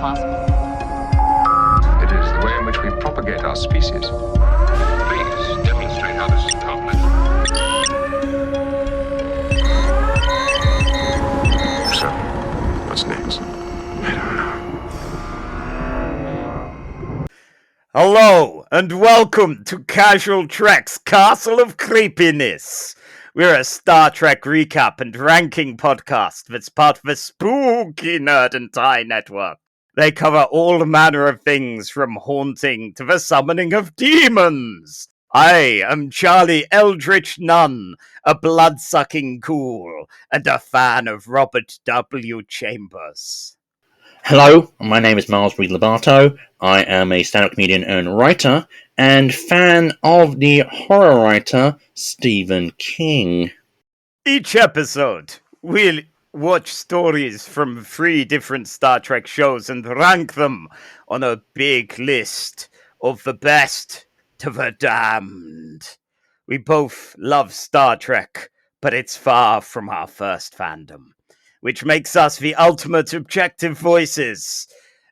possible. It is the way in which we propagate our species. Please demonstrate how this is accomplished. So, what's next? I don't know. Hello, and welcome to Casual Trek's Castle of Creepiness. We're a Star Trek recap and ranking podcast that's part of the spooky Nerd and Tie network. They cover all manner of things from haunting to the summoning of demons. I am Charlie Eldritch-Nunn, a blood-sucking ghoul and a fan of Robert W. Chambers. Hello, my name is Reid-Lobatto. I am a stand-up comedian and writer, and fan of the horror writer Stephen King. Each episode, we'll watch stories from 3 different Star Trek shows and rank them on a big list of the best to the damned. We both love Star Trek, but it's far from our first fandom, which makes us the ultimate objective voices.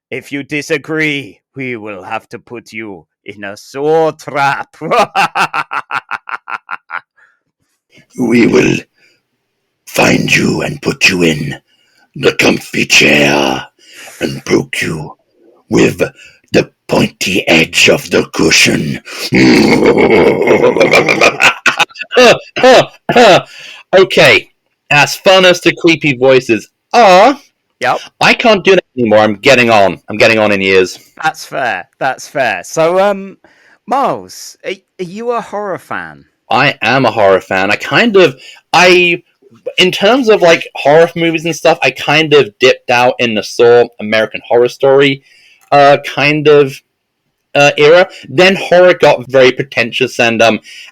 If you disagree, we will have to put you in a sore trap. We will find you and put you in the comfy chair and poke you with the pointy edge of the cushion. Okay, as fun as the creepy voices are, Yep. I can't do that anymore. I'm getting on in years. That's fair. So, Miles, are you a horror fan? I am a horror fan. In terms of like horror movies and stuff, I kind of dipped out in the Saw American Horror Story era. Then horror got very pretentious and,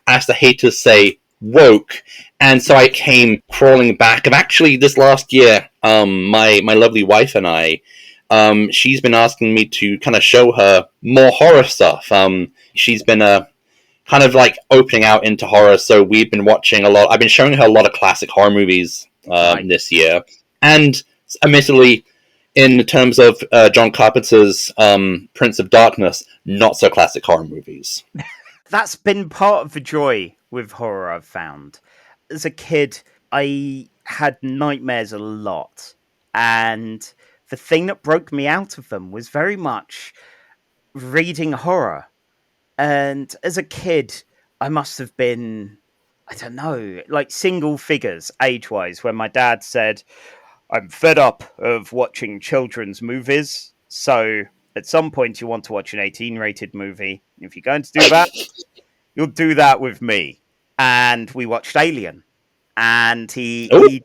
as the haters say, woke. And so I came crawling back. And actually, this last year, my lovely wife and I, she's been asking me to kind of show her more horror stuff. She's been kind of like opening out into horror, so we've been watching a lot. I've been showing her a lot of classic horror movies this year. And admittedly, in terms of John Carpenter's Prince of Darkness, not so classic horror movies. That's been part of the joy with horror I've found. As a kid, I had nightmares a lot, and the thing that broke me out of them was very much reading horror. And as a kid, I must have been, I don't know, like single figures age-wise, when my dad said, I'm fed up of watching children's movies, so at some point you want to watch an 18-rated movie. If you're going to do that, you'll do that with me. And we watched Alien. And he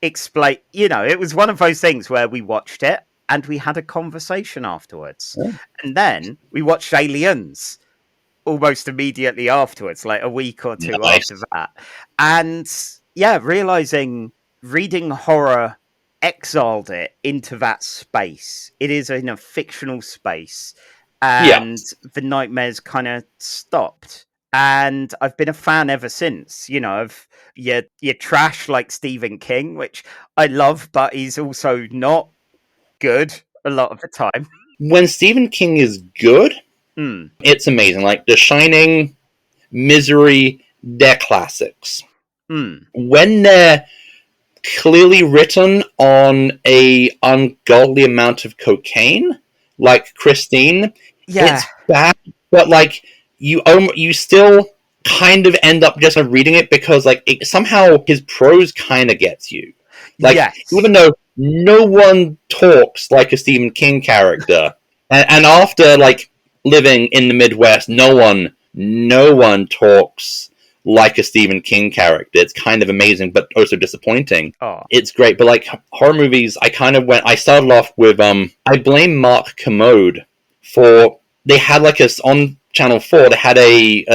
explained, it was one of those things where we watched it and we had a conversation afterwards. Oh. And then we watched Aliens almost immediately afterwards, like a week or two after that. And yeah, realizing reading horror exiled it into that space. It is in a fictional space. And the nightmares kind of stopped. And I've been a fan ever since, of your trash like Stephen King, which I love, but he's also not good a lot of the time. When Stephen King is good, it's amazing. Like The Shining, Misery, they're classics. When they're clearly written on a ungodly amount of cocaine, like Christine, it's bad, but like you still kind of end up just reading it because like somehow his prose kind of gets you. Like even though no one talks like a Stephen King character, and after like living in the Midwest, no one talks like a Stephen King character. It's kind of amazing, but also disappointing. Oh. It's great, but like horror movies, I started off with I blame Mark Kermode for, they had like on Channel 4, they had a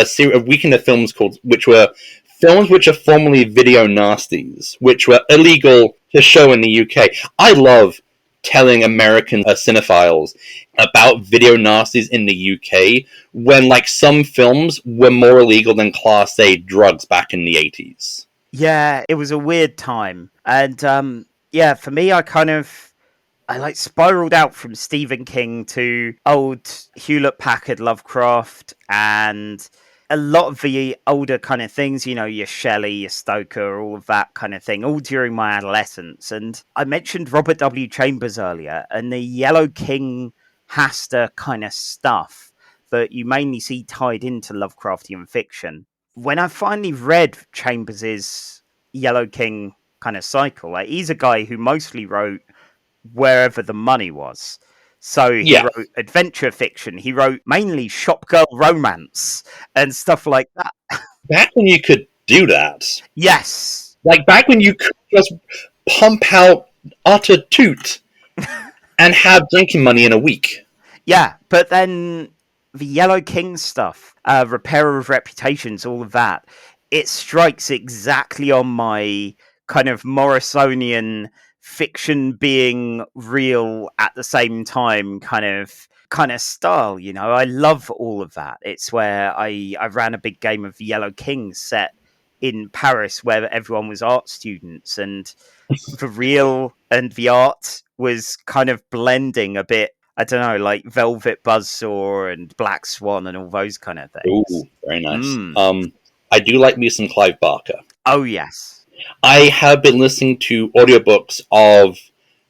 weekend of films which were films which are formerly video nasties, which were illegal to show in the UK. I love telling American cinephiles about video nasties in the UK when like some films were more illegal than Class A drugs back in the 80s. Yeah, it was a weird time. And for me, I kind of I like spiraled out from Stephen King to old Hewlett-Packard Lovecraft and a lot of the older kind of things, you know, your Shelley, your Stoker, all of that kind of thing, all during my adolescence. And I mentioned Robert W. Chambers earlier, and the Yellow King Hasta kind of stuff that you mainly see tied into Lovecraftian fiction. When I finally read Chambers's Yellow King kind of cycle, like, he's a guy who mostly wrote wherever the money was. So he wrote adventure fiction. He wrote mainly shop girl romance and stuff like that. Back when you could do that. Yes. Like back when you could just pump out utter toot and have drinking money in a week. Yeah, but then the Yellow King stuff, Repairer of Reputations, all of that, it strikes exactly on my kind of Morrisonian fiction being real at the same time kind of style, you know. I love all of that. It's where I ran a big game of Yellow King set in Paris where everyone was art students, and the real and the art was kind of blending a bit, I don't know, like Velvet Buzzsaw and Black Swan and all those kind of things. Ooh, very nice. I do like me some Clive Barker. Oh, yes. I have been listening to audiobooks of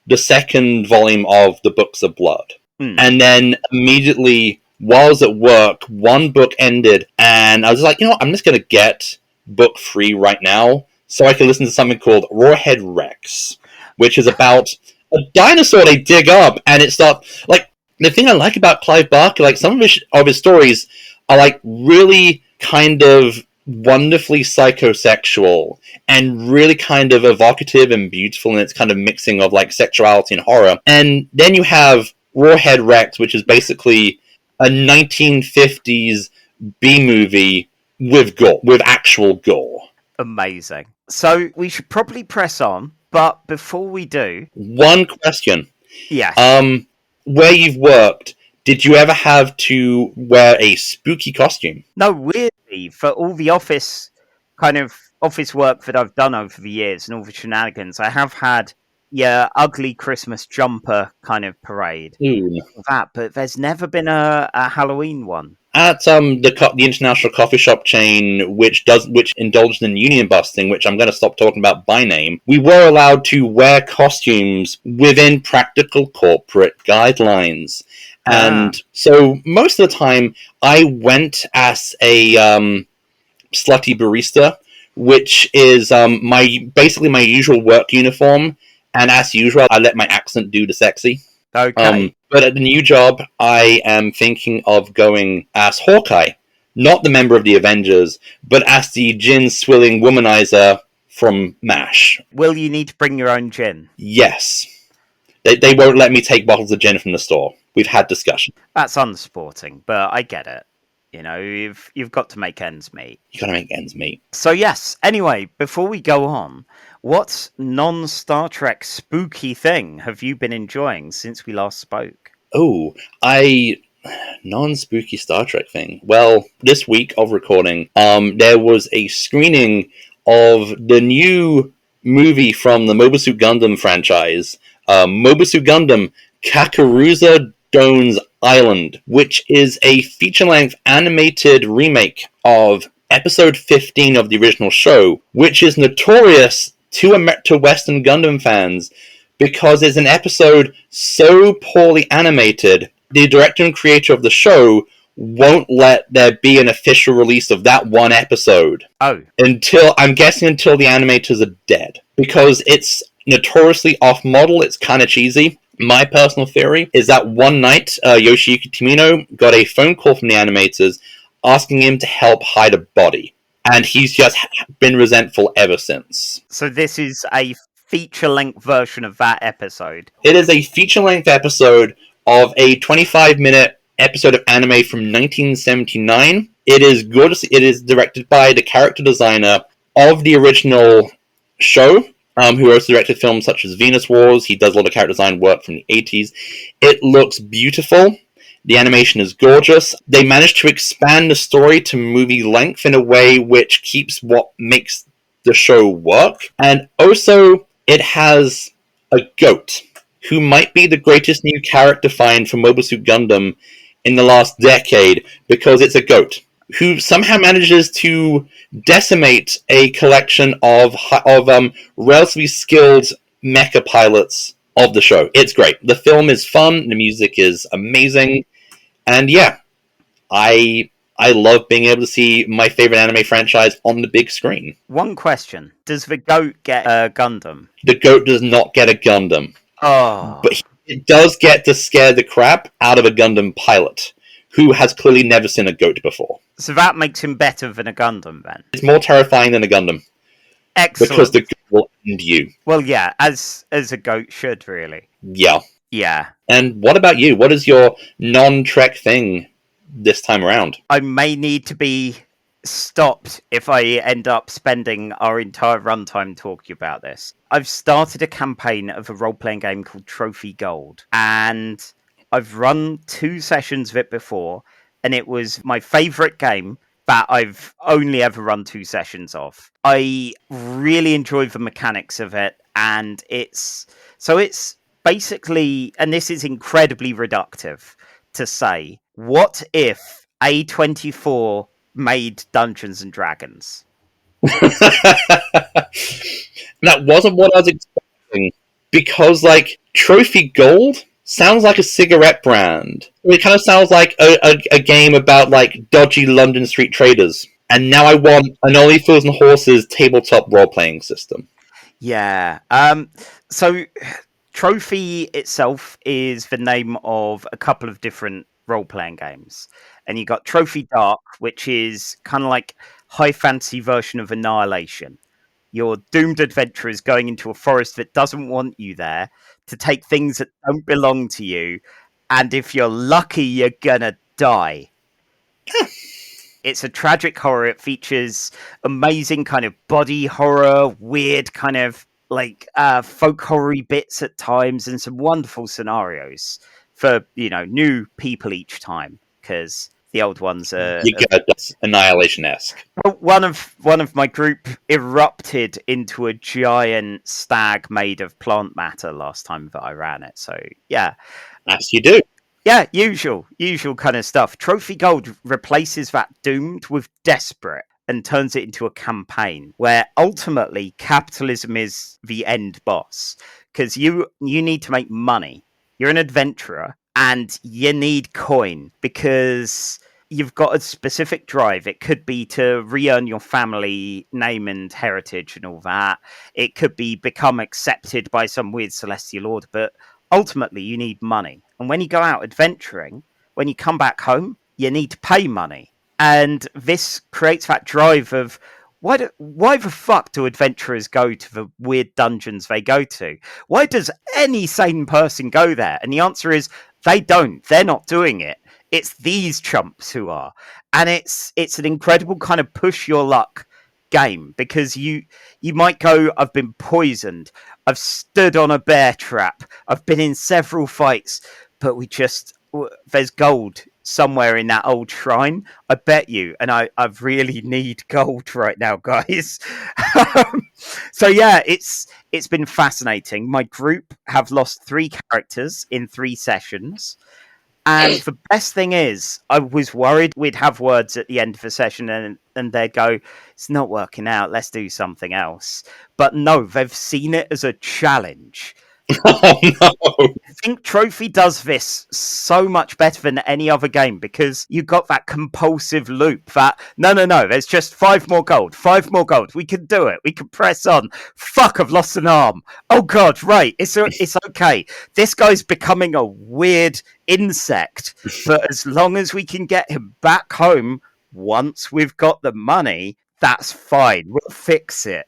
the second volume of The Books of Blood. And then immediately, while I was at work, one book ended, and I was like, you know what, I'm just going to get book 3 right now, so I can listen to something called Rawhead Rex, which is about a dinosaur they dig up, and it's not, like, the thing I like about Clive Barker, like, some of his stories are, like, really kind of wonderfully psychosexual and really kind of evocative and beautiful in its kind of mixing of like sexuality and horror. And then you have Rawhead Rex, which is basically a 1950s B-movie with gore, with actual gore. Amazing. So we should probably press on, but before we do... One question. Yes. Where you've worked, did you ever have to wear a spooky costume? No, weirdly, for all the office work that I've done over the years and all the shenanigans, I have had ugly Christmas jumper kind of parade. That, but there's never been a Halloween one. At the international coffee shop chain, which indulged in union busting, which I'm going to stop talking about by name, we were allowed to wear costumes within practical corporate guidelines. And so most of the time, I went as a slutty barista, which is basically my usual work uniform. And as usual, I let my accent do the sexy. Okay. But at the new job, I am thinking of going as Hawkeye. Not the member of the Avengers, but as the gin-swilling womanizer from MASH. Will you need to bring your own gin? Yes. They won't let me take bottles of gin from the store. We've had discussion. That's unsporting, but I get it. You know, you've got to make ends meet. You gotta make ends meet. So yes, anyway, before we go on, what non-Star Trek spooky thing have you been enjoying since we last spoke? Oh, non-spooky Star Trek thing. Well, this week of recording, there was a screening of the new movie from the Mobile Suit Gundam franchise, Mobile Suit Gundam Cucuruz Doan's Island, which is a feature-length animated remake of episode 15 of the original show, which is notorious to Western Gundam fans because it's an episode so poorly animated, the director and creator of the show won't let there be an official release of that one episode. Oh. Until the animators are dead. Because it's notoriously off-model, it's kind of cheesy. My personal theory is that one night, Yoshiyuki Tomino got a phone call from the animators asking him to help hide a body. And he's just been resentful ever since. So this is a feature-length version of that episode? It is a feature-length episode of a 25-minute episode of anime from 1979. It is good. It is directed by the character designer of the original show, who also directed films such as Venus Wars. He does a lot of character design work from the 80s. It looks beautiful. The animation is gorgeous. They managed to expand the story to movie length in a way which keeps what makes the show work. And also, it has a goat. who might be the greatest new character find for Mobile Suit Gundam in the last decade, because it's a goat who somehow manages to decimate a collection of relatively skilled mecha pilots of the show. It's great. The film is fun. The music is amazing. And yeah, I love being able to see my favorite anime franchise on the big screen. One question. Does the goat get a Gundam? The goat does not get a Gundam. Oh. But it does get to scare the crap out of a Gundam pilot who has clearly never seen a goat before. So that makes him better than a Gundam, then? It's more terrifying than a Gundam. Excellent. Because the goat will end you. Well, yeah, as a goat should, really. Yeah. Yeah. And what about you? What is your non-Trek thing this time around? I may need to be stopped if I end up spending our entire runtime talking about this. I've started a campaign of a role-playing game called Trophy Gold, and I've run 2 sessions of it before, and it was my favourite game that I've only ever run 2 sessions of. I really enjoy the mechanics of it, and it's basically, and this is incredibly reductive to say, what if A24 made Dungeons and Dragons? That wasn't what I was expecting, because Trophy Gold sounds like a cigarette brand. It kind of sounds like a game about dodgy London street traders. And now I want an Only Fools and Horses tabletop role-playing system. Yeah. So Trophy itself is the name of a couple of different role-playing games. And you got Trophy Dark, which is kind of like high fantasy version of Annihilation. You're doomed adventurers going into a forest that doesn't want you there to take things that don't belong to you. And if you're lucky, you're gonna die. It's a tragic horror. It features amazing kind of body horror, weird kind of folk horror-y bits at times, and some wonderful scenarios for, new people each time, because the old ones are... That's Annihilation-esque. One of my group erupted into a giant stag made of plant matter last time that I ran it, so yeah. As you do. Yeah, usual kind of stuff. Trophy Gold replaces that Doomed with Desperate and turns it into a campaign where ultimately capitalism is the end boss, because you need to make money. You're an adventurer and you need coin because you've got a specific drive. It could be to re-earn your family name and heritage and all that. It could be become accepted by some weird celestial order, but ultimately you need money. And when you go out adventuring, when you come back home, you need to pay money. And this creates that drive of, why the fuck do adventurers go to the weird dungeons they go to? Why does any sane person go there? And the answer is, they don't. They're not doing it. It's these chumps who are. And it's an incredible kind of push your luck game, because you might go, I've been poisoned, I've stood on a bear trap, I've been in several fights, but there's gold somewhere in that old shrine, I bet you, and I really need gold right now, guys. So yeah, it's been fascinating. My group have lost 3 characters in 3 sessions, and the best thing is, I was worried we'd have words at the end of the session and they'd go, it's not working out, let's do something else. But no, they've seen it as a challenge. Oh no! I think Trophy does this so much better than any other game, because you got that compulsive loop that, no, there's just 5 more gold, we can do it, we can press on. Fuck, I've lost an arm. Oh god, right, it's okay. This guy's becoming a weird insect, but as long as we can get him back home once we've got the money, that's fine, we'll fix it.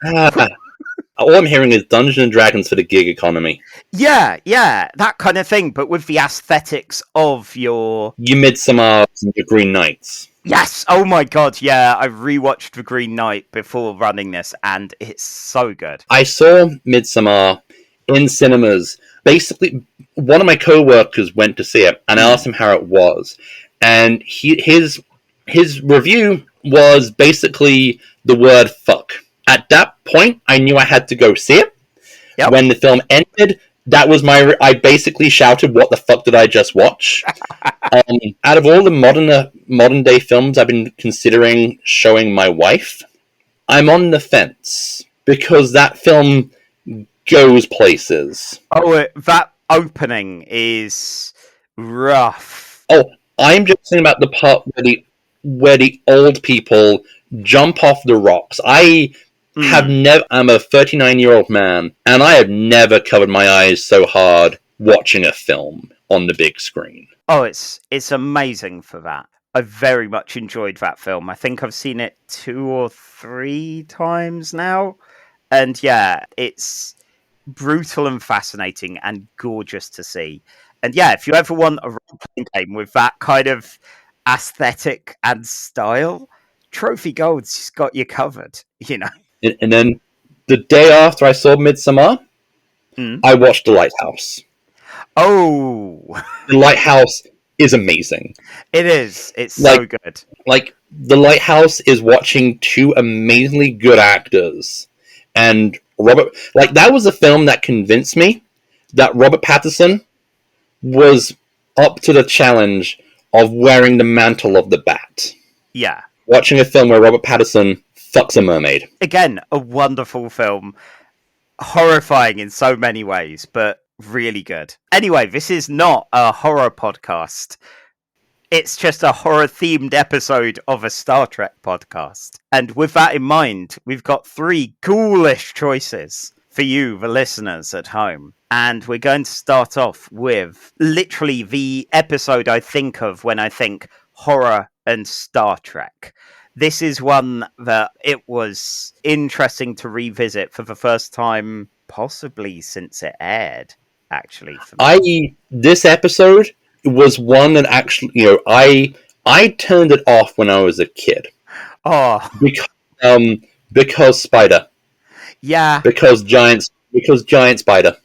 All I'm hearing is Dungeons and Dragons for the gig economy. Yeah, that kind of thing, but with the aesthetics of your Midsommar and your Green Knights. Yes! Oh my god, yeah, I rewatched The Green Knight before running this, and it's so good. I saw Midsommar in cinemas. Basically, one of my co-workers went to see it, and I asked him how it was. And his review was basically the word fuck. At that point, I knew I had to go see it. Yep. When the film ended, that was I basically shouted, "What the fuck did I just watch?" Out of all the modern day films I've been considering showing my wife, I'm on the fence because that film goes places. Oh, that opening is rough. Oh, I'm just thinking about the part where the old people jump off the rocks. I'm a 39-year-old man, and I have never covered my eyes so hard watching a film on the big screen. Oh, it's amazing for that. I very much enjoyed that film. I think I've seen it 2 or 3 times now. And yeah, it's brutal and fascinating and gorgeous to see. And yeah, if you ever want a role-playing game with that kind of aesthetic and style, Trophy Gold's got you covered, you know. And then the day after I saw Midsommar, I watched The Lighthouse. Oh! The Lighthouse is amazing. It is. It's so good. Like, The Lighthouse is watching 2 amazingly good actors. And that was a film that convinced me that Robert Pattinson was up to the challenge of wearing the mantle of the bat. Yeah. Watching a film where Robert Pattinson fucks a mermaid. Again, a wonderful film. Horrifying in so many ways, but really good. Anyway, this is not a horror podcast. It's just a horror-themed episode of a Star Trek podcast. And with that in mind, we've got 3 ghoulish choices for you, the listeners at home. And we're going to start off with literally the episode I think of when I think horror and Star Trek. This is one that it was interesting to revisit for the first time, possibly since it aired, actually. For me. This episode was one that actually, I turned it off when I was a kid. Oh. Because spider. Yeah. Because giant spider.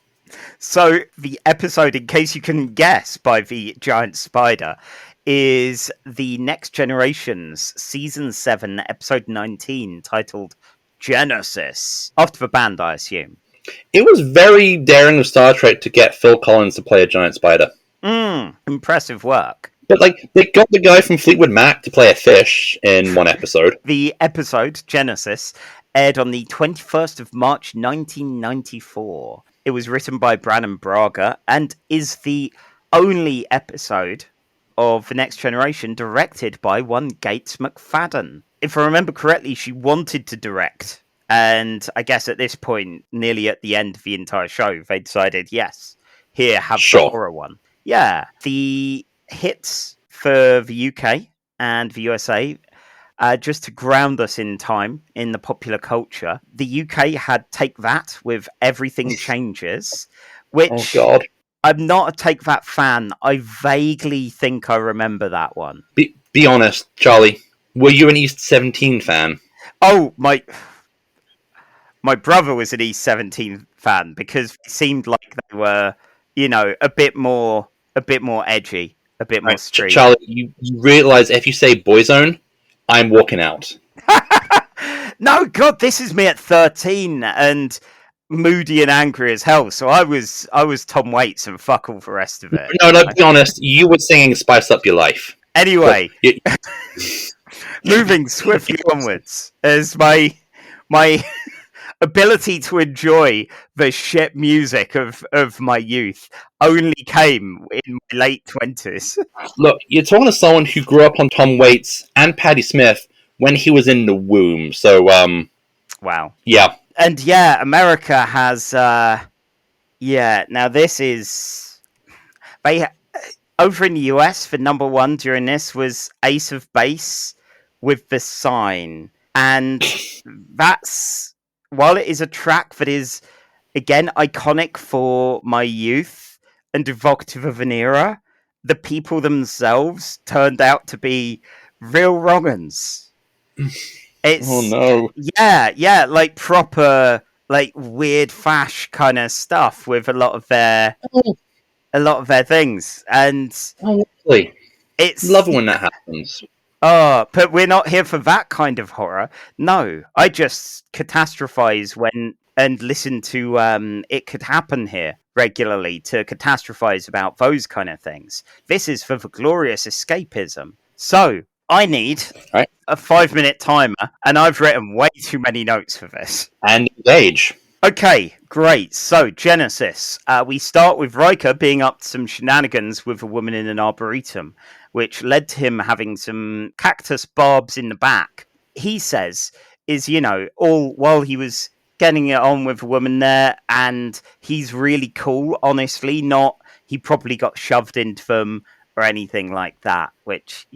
So the episode, in case you couldn't guess by the giant spider, is the Next Generation's Season 7, Episode 19, titled Genesis. After the band, I assume. It was very daring of Star Trek to get Phil Collins to play a giant spider. Impressive work. But, they got the guy from Fleetwood Mac to play a fish in one episode. The episode, Genesis, aired on the 21st of March, 1994. It was written by Brannon Braga and is the only episode of The Next Generation directed by one Gates McFadden. If I remember correctly, she wanted to direct. And I guess at this point, nearly at the end of the entire show, they decided, yes, here, have the horror one. Yeah, the hits for the UK and the USA, just to ground us in time in the popular culture, the UK had Take That with Everything Changes, which... Oh, God. I'm not a Take That fan. I vaguely think I remember that one. Be honest, Charlie. Were you an East 17 fan? Oh, my brother was an East 17 fan because it seemed like they were, a bit more edgy, a bit more street. Charlie, you realise if you say Boyzone, I'm walking out. No, God, this is me at 13 and moody and angry as hell. So I was Tom Waits and fuck all the rest of it. No, be honest. You were singing "Spice Up Your Life." Anyway, moving swiftly onwards, as my ability to enjoy the shit music of my youth only came in my late 20s. Look, you're talking to someone who grew up on Tom Waits and Patti Smith when he was in the womb. So, wow. Yeah. And yeah, America has, now this is, over in the US, the number 1 during this was Ace of Base with The Sign. And that's, while it is a track that is, again, iconic for my youth and evocative of an era, the people themselves turned out to be real wrong-uns. It's, oh no. Yeah, like proper, like weird fash kind of stuff with a lot of their things. And really? It's love when that happens. Oh, but we're not here for that kind of horror. No, I just catastrophize when and listen to It Could Happen Here regularly to catastrophize about those kind of things. This is for the glorious escapism. So I need a 5-minute timer, and I've written way too many notes for this. And engage. Okay, great. So, Genesis. We start with Riker being up to some shenanigans with a woman in an arboretum, which led to him having some cactus barbs in the back. He says, all while he was getting it on with a woman there, and he's really cool, honestly, he probably got shoved into them or anything like that, which,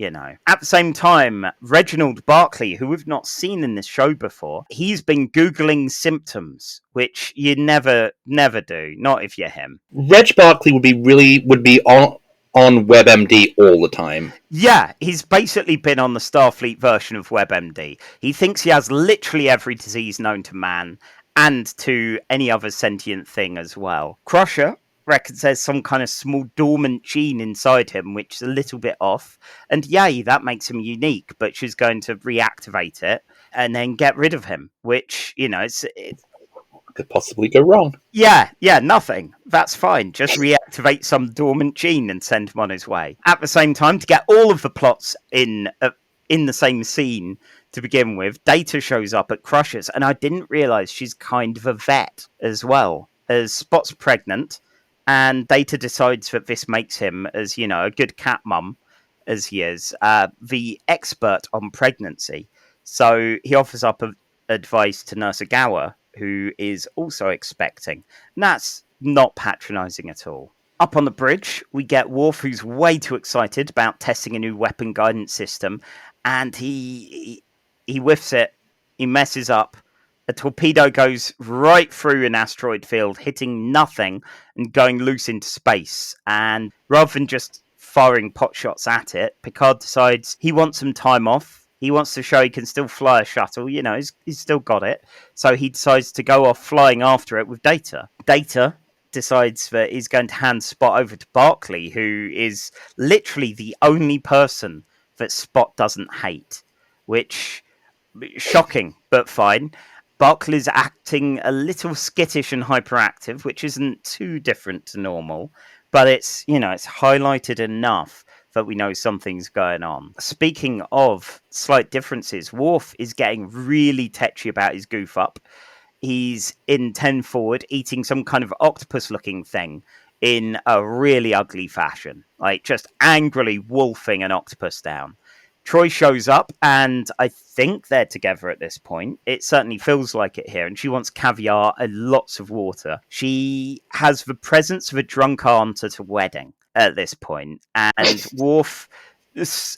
At the same time, Reginald Barclay, who we've not seen in this show before, he's been Googling symptoms, which you never do, not if you're him. Reg Barclay would be on WebMD all the time. Yeah, he's basically been on the Starfleet version of WebMD. He thinks he has literally every disease known to man, and to any other sentient thing as well. Crusher reckons there's some kind of small dormant gene inside him, which is a little bit off. And yay, that makes him unique, but she's going to reactivate it and then get rid of him, which, it could possibly go wrong. Yeah, nothing. That's fine. Just reactivate some dormant gene and send him on his way. At the same time, to get all of the plots in the same scene to begin with, Data shows up at Crusher's, and I didn't realise she's kind of a vet as well, as Spot's pregnant. And Data decides that this makes him, as a good cat mum, as he is, the expert on pregnancy. So he offers up advice to Nurse Agawa, who is also expecting. And that's not patronising at all. Up on the bridge, we get Worf, who's way too excited about testing a new weapon guidance system, and he whiffs it. He messes up. A torpedo goes right through an asteroid field, hitting nothing and going loose into space. And rather than just firing pot shots at it, Picard decides he wants some time off. He wants to show he can still fly a shuttle. He's still got it. So he decides to go off flying after it with Data. Data decides that he's going to hand Spot over to Barclay, who is literally the only person that Spot doesn't hate. Which, shocking, but fine. Barclay's acting a little skittish and hyperactive, which isn't too different to normal, but it's highlighted enough that we know something's going on. Speaking of slight differences, Worf is getting really tetchy about his goof up. He's in 10 forward, eating some kind of octopus-looking thing in a really ugly fashion, like just angrily wolfing an octopus down. Troy shows up, and I think they're together at this point. It certainly feels like it here, and she wants caviar and lots of water. She has the presence of a drunk aunt at a wedding at this point, and Worf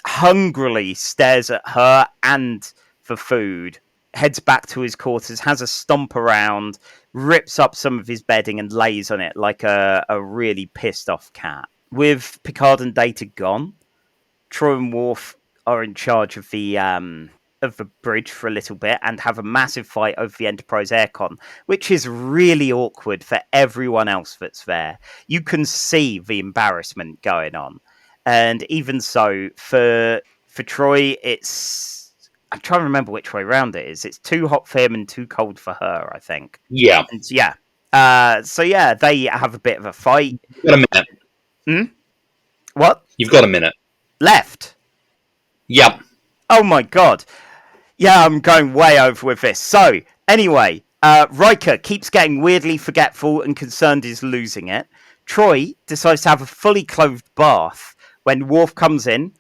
hungrily stares at her and the food, heads back to his quarters, has a stomp around, rips up some of his bedding and lays on it like a really pissed off cat. With Picard and Data gone, Troy and Worf are in charge of the bridge for a little bit and have a massive fight over the Enterprise aircon, which is really awkward for everyone else that's there. You can see the embarrassment going on. And even so, for Troy, I'm trying to remember which way round it is. It's too hot for him and too cold for her, I think. Yeah. And they have a bit of a fight. You've got a minute. What? You've got a minute. Left? Yep. Oh my god. Yeah, I'm going way over with this. So, anyway, Riker keeps getting weirdly forgetful and concerned he's losing it. Troy decides to have a fully clothed bath when Worf comes in,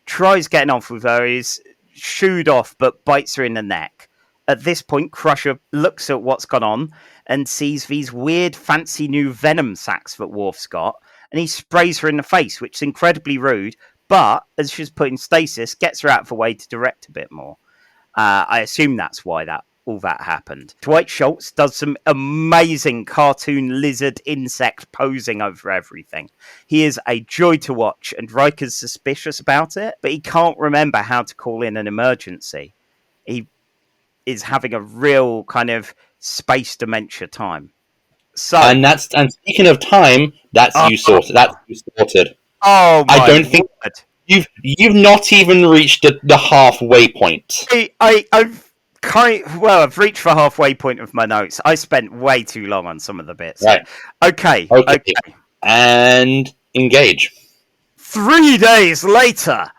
tries getting off with her, is shooed off but bites her in the neck. At this point, Crusher looks at what's gone on and sees these weird fancy new venom sacs that Worf's got, and he sprays her in the face, which is incredibly rude. But, as she's put in stasis, gets her out of the way to direct a bit more. I assume that's why all that happened. Dwight Schultz does some amazing cartoon lizard insect posing over everything. He is a joy to watch, and Riker's suspicious about it, but he can't remember how to call in an emergency. He is having a real kind of space dementia time. So, and speaking of time, that's you sorted. That's you sorted. Oh my I don't think you've not even reached the halfway point. I've I've reached the halfway point of my notes. I spent way too long on some of the bits. Right. Okay. And engage. 3 days later,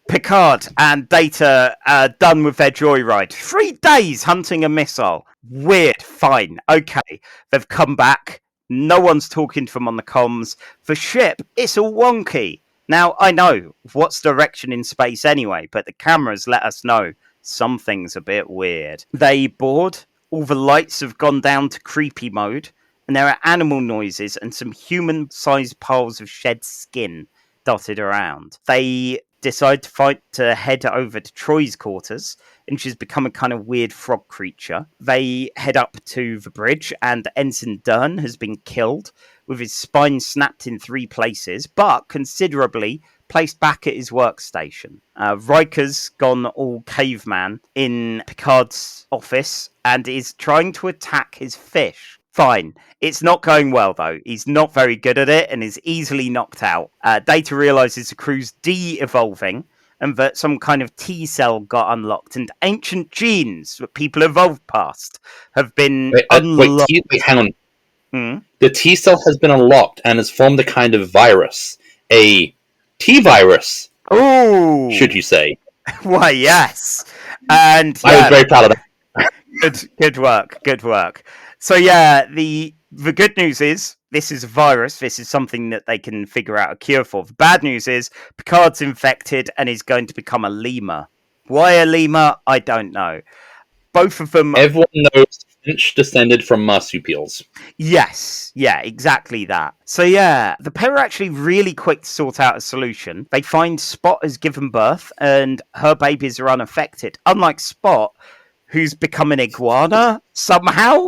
Picard and Data are done with their joyride. 3 days hunting a missile. Weird. Fine. Okay. They've come back. No one's talking to them on the comms. The ship, it's all wonky. Now, I know what's direction in space anyway, but the cameras let us know something's a bit weird. They board. All the lights have gone down to creepy mode, and there are animal noises and some human-sized piles of shed skin dotted around. They decide to head over to Troy's quarters, and she's become a kind of weird frog creature. They head up to the bridge, and Ensign Doan has been killed, with his spine snapped in 3 places, but considerably placed back at his workstation. Riker's gone all caveman in Picard's office, and is trying to attack his fish. Fine. It's not going well, though. He's not very good at it and is easily knocked out. Data realizes the crew's de-evolving and that some kind of T-cell got unlocked, and ancient genes that people evolved past have been unlocked. Wait, hang on. The T-cell has been unlocked and has formed a kind of virus. A T-virus. Oh, should you say. Why, yes. And I was very proud of that. Good work. So yeah, the good news is this is a virus. This is something that they can figure out a cure for. The bad news is Picard's infected and is going to become a lemur. Why a lemur? I don't know. Both of them... Everyone knows Finch descended from marsupials. Yes, yeah, exactly that. So yeah, the pair are actually really quick to sort out a solution. They find Spot has given birth and her babies are unaffected. Unlike Spot, who's become an iguana somehow.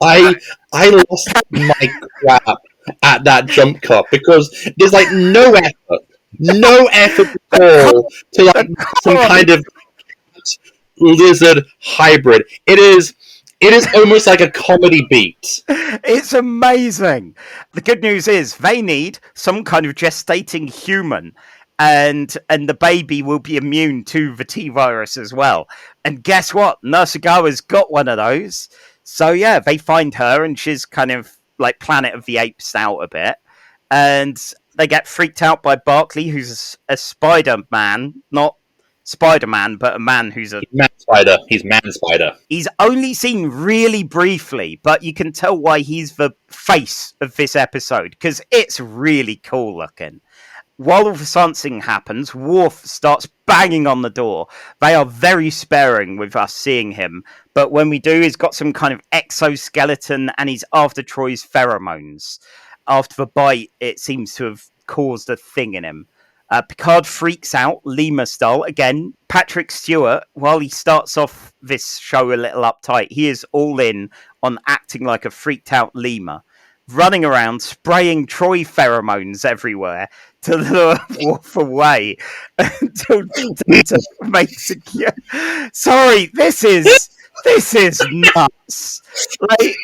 I lost my crap at that jump cut because there's like no effort at all to like some kind of lizard hybrid. It is almost like a comedy beat. It's amazing. The good news is they need some kind of gestating human. And the baby will be immune to the T-virus as well. And guess what? Nurse Ogawa's got one of those. So yeah, they find her and she's kind of like Planet of the Apes out a bit. And they get freaked out by Barclay, who's a Spider-Man. Not Spider-Man, but a man who's a... Man-Spider. He's Man-Spider. He's only seen really briefly, but you can tell why he's the face of this episode, because it's really cool looking. While all the silencing happens, Worf starts banging on the door. They are very sparing with us seeing him, but when we do, he's got some kind of exoskeleton and he's after Troy's pheromones. After the bite, it seems to have caused a thing in him. Picard freaks out, lemur style. Again, Patrick Stewart, while he starts off this show a little uptight, he is all in on acting like a freaked out lemur, running around, spraying Troy pheromones everywhere to lure Worf away until Data makes a cure. Sorry, this is nuts. Like,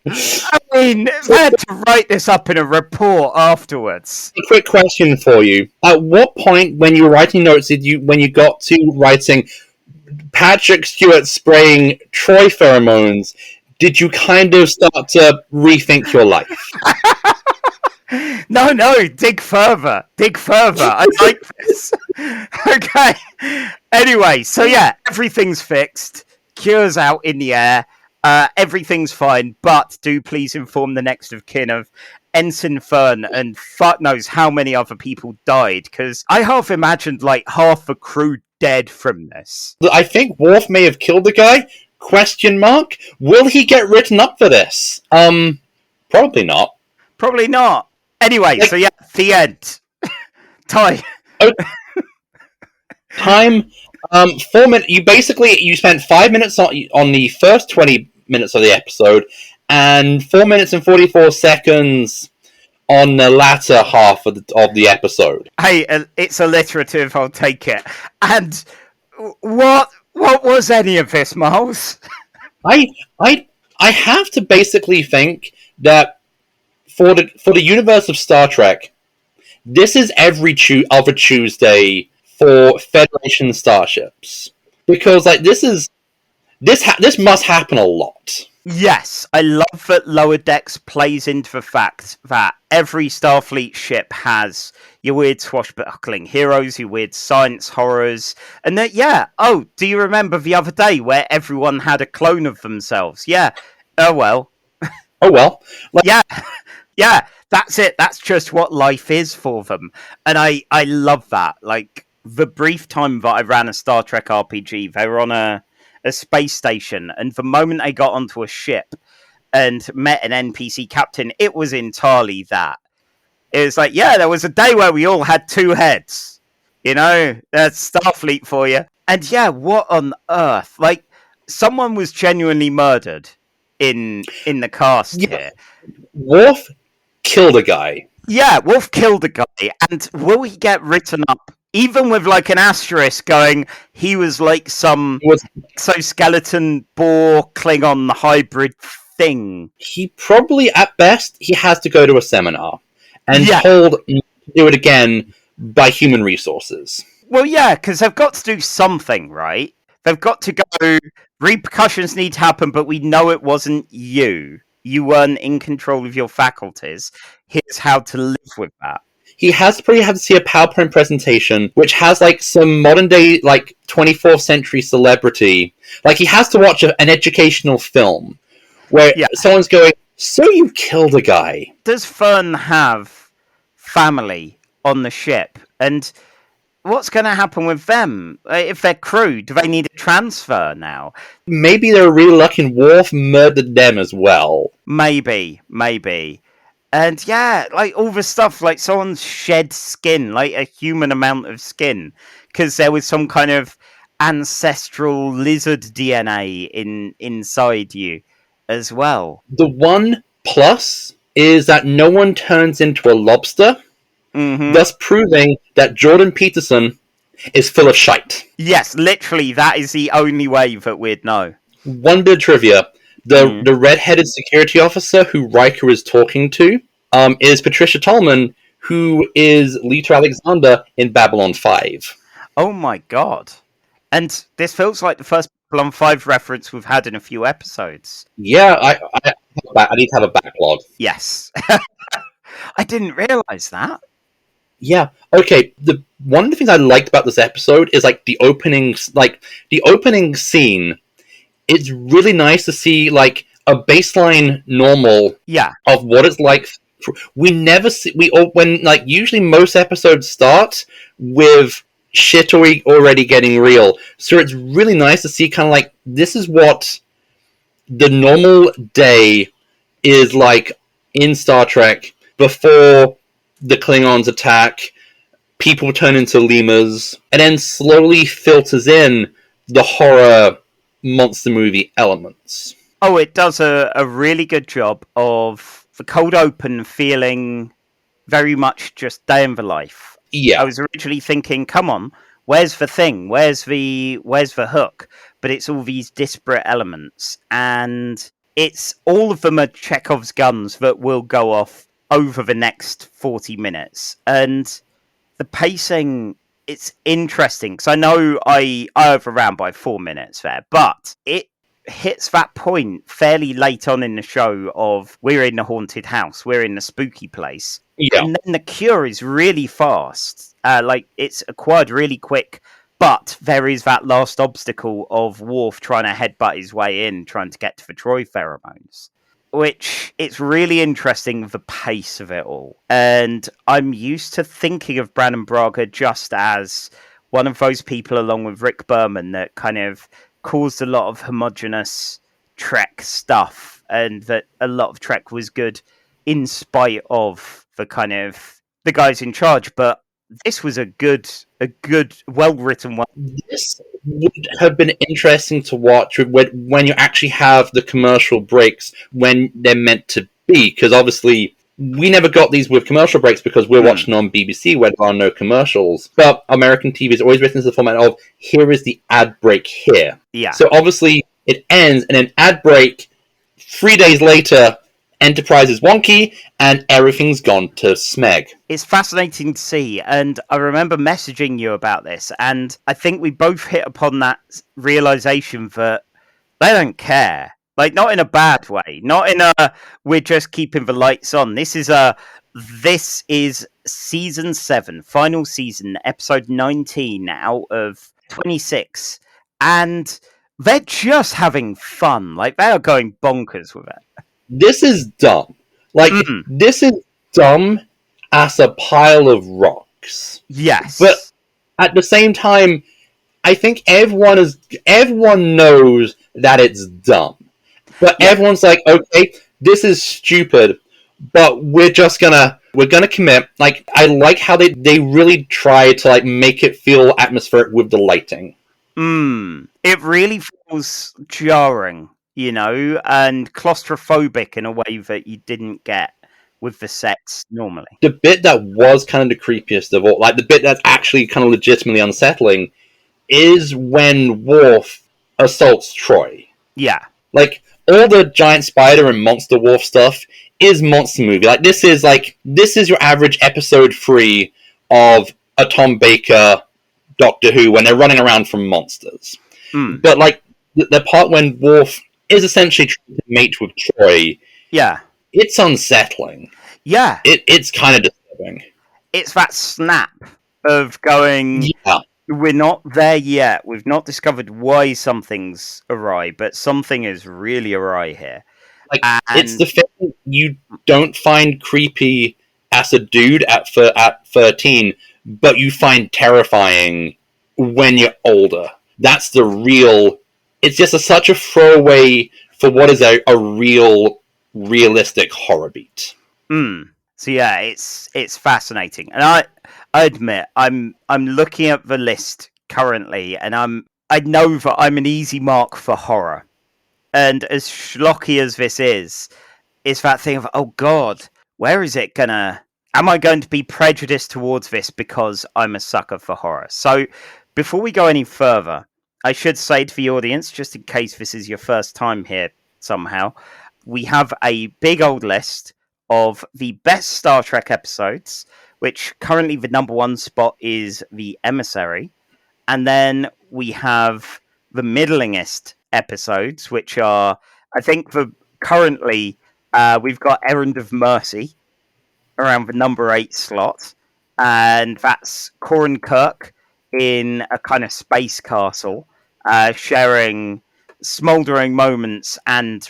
I mean, they had to write this up in a report afterwards. A quick question for you. At what point, when you were writing notes, when you got to writing Patrick Stewart spraying Troy pheromones, did you kind of start to rethink your life? No, dig further. I like this. Okay. Anyway, so yeah, everything's fixed. Cure's out in the air. Everything's fine, but do please inform the next of kin of Ensign Fern, and fuck knows how many other people died, because I half imagined like half the crew dead from this. I think Worf may have killed the guy. ? Will he get written up for this? Probably not. Probably not. Anyway, so yeah, the end. Time. Time. 4 minutes. You spent 5 minutes on the first 20 minutes of the episode, and 4 minutes and 44 seconds on the latter half of the episode. Hey, it's alliterative. I'll take it. And what was any of this, Miles? I have to basically think that for the universe of Star Trek, this is every other Tuesday for Federation starships. Because, like, this must happen a lot. Yes, I love that Lower Decks plays into the fact that every Starfleet ship has your weird swashbuckling heroes, your weird science horrors, and that, do you remember the other day where everyone had a clone of themselves? Yeah, oh well. Oh well. Like, yeah, that's it. That's just what life is for them. And I love that. Like, the brief time that I ran a Star Trek RPG, they were on a space station, and the moment they got onto a ship and met an NPC captain, it was entirely that. It was like, there was a day where we all had two heads. You know, that's Starfleet for you. And what on earth? Like, someone was genuinely murdered in the cast here. Worf killed a guy. Yeah, Worf killed a guy, and will he get written up? Even with like an asterisk going, he was like some exoskeleton Boar Klingon hybrid thing. He probably, at best, he has to go to a seminar and told not to do it again by human resources. Well, because they've got to do something, right? They've got to go, repercussions need to happen, but we know it wasn't you. You weren't in control of your faculties. Here's how to live with that. He has to probably have to see a PowerPoint presentation, which has, like, some modern-day, like, 24th century celebrity. Like, he has to watch an educational film where someone's going, so you killed a guy. Does Fern have family on the ship? And what's going to happen with them? If they're crew, do they need a transfer now? Maybe they're really lucky and Worf murdered them as well. Maybe. And like all the stuff, like someone's shed skin, like a human amount of skin, because there was some kind of ancestral lizard DNA inside you as well. The one plus is that no one turns into a lobster, thus proving that Jordan Peterson is full of shite. Yes, literally, that is the only way that we'd know. One bit of trivia. The red-headed security officer who Riker is talking to is Patricia Tallman, who is Lita Alexander in Babylon 5. Oh my god. And this feels like the first Babylon 5 reference we've had in a few episodes. Yeah, I need to have a backlog. Yes. I didn't realise that. Yeah. Okay. One of the things I liked about this episode is like the opening scene. It's really nice to see like a baseline normal of what it's like. We never see when like usually most episodes start with shit already getting real. So it's really nice to see kind of like this is what the normal day is like in Star Trek before the Klingons attack, people turn into lemurs, and then slowly filters in the horror monster movie elements. Oh, it does a really good job of the cold open feeling very much just day in the life. Yeah. I was originally thinking, come on, where's the thing? Where's the hook? But it's all these disparate elements, and it's all of them are Chekhov's guns that will go off over the next 40 minutes. And the pacing, it's interesting, because I know I overran by 4 minutes there, but it hits that point fairly late on in the show of we're in the haunted house, we're in the spooky place. Yeah. And then the cure is really fast. Like, it's acquired really quick, but there is that last obstacle of Worf trying to headbutt his way in, trying to get to the Troy pheromones. Which, it's really interesting, the pace of it all. And I'm used to thinking of Brannon Braga just as one of those people, along with Rick Berman, that kind of caused a lot of homogenous Trek stuff, and that a lot of Trek was good in spite of the kind of the guys in charge. But this was a good, well-written one. This would have been interesting to watch when you actually have the commercial breaks when they're meant to be, because obviously we never got these with commercial breaks because we're watching on BBC where there are no commercials. But American TV is always written into the format of, here is the ad break here. Yeah. So obviously it ends, and an ad break 3 days later Enterprise is wonky, and everything's gone to smeg. It's fascinating to see, and I remember messaging you about this, and I think we both hit upon that realization that they don't care. Like, not in a bad way, not in a we're just keeping the lights on. This is season 7, final season, episode 19 out of 26, and they're just having fun. Like, they are going bonkers with it. This is dumb. Like, this is dumb as a pile of rocks. Yes. But at the same time, I think everyone knows that it's dumb. But everyone's like, okay, this is stupid, but we're gonna commit. Like, I like how they really try to, like, make it feel atmospheric with the lighting. It really feels jarring, you know, and claustrophobic in a way that you didn't get with the sets normally. The bit that was kind of the creepiest of all, like the bit that's actually kind of legitimately unsettling, is when Worf assaults Troy. Yeah. Like, all the giant spider and monster Worf stuff is monster movie. Like, this is your average episode 3 of a Tom Baker Doctor Who when they're running around from monsters. But, like, the part when Worf is essentially trying to mate with Troy, it's unsettling. Yeah. It's kind of disturbing. It's that snap of going, we're not there yet. We've not discovered why something's awry, but something is really awry here. Like, it's the thing you don't find creepy as a dude at 13, but you find terrifying when you're older. That's the real... It's just such a throwaway for what is a realistic horror beat. So yeah, it's fascinating, and I admit I'm looking at the list currently, and I know that I'm an easy mark for horror, and as schlocky as this is, it's that thing of, oh god, where is it gonna? Am I going to be prejudiced towards this because I'm a sucker for horror? So before we go any further, I should say to the audience, just in case this is your first time here somehow, we have a big old list of the best Star Trek episodes, which currently the number 1 spot is The Emissary. And then we have the middlingest episodes, which are, I think, currently we've got Errand of Mercy around the number 8 slot. And that's Corin Kirk in a kind of space castle, sharing smouldering moments and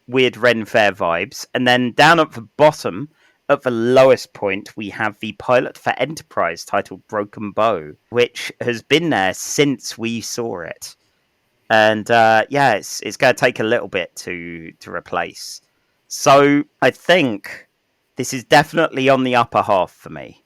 weird Ren Fair vibes. And then down at the bottom, at the lowest point, we have the pilot for Enterprise titled Broken Bow, which has been there since we saw it. And it's going to take a little bit to replace. So I think this is definitely on the upper half for me.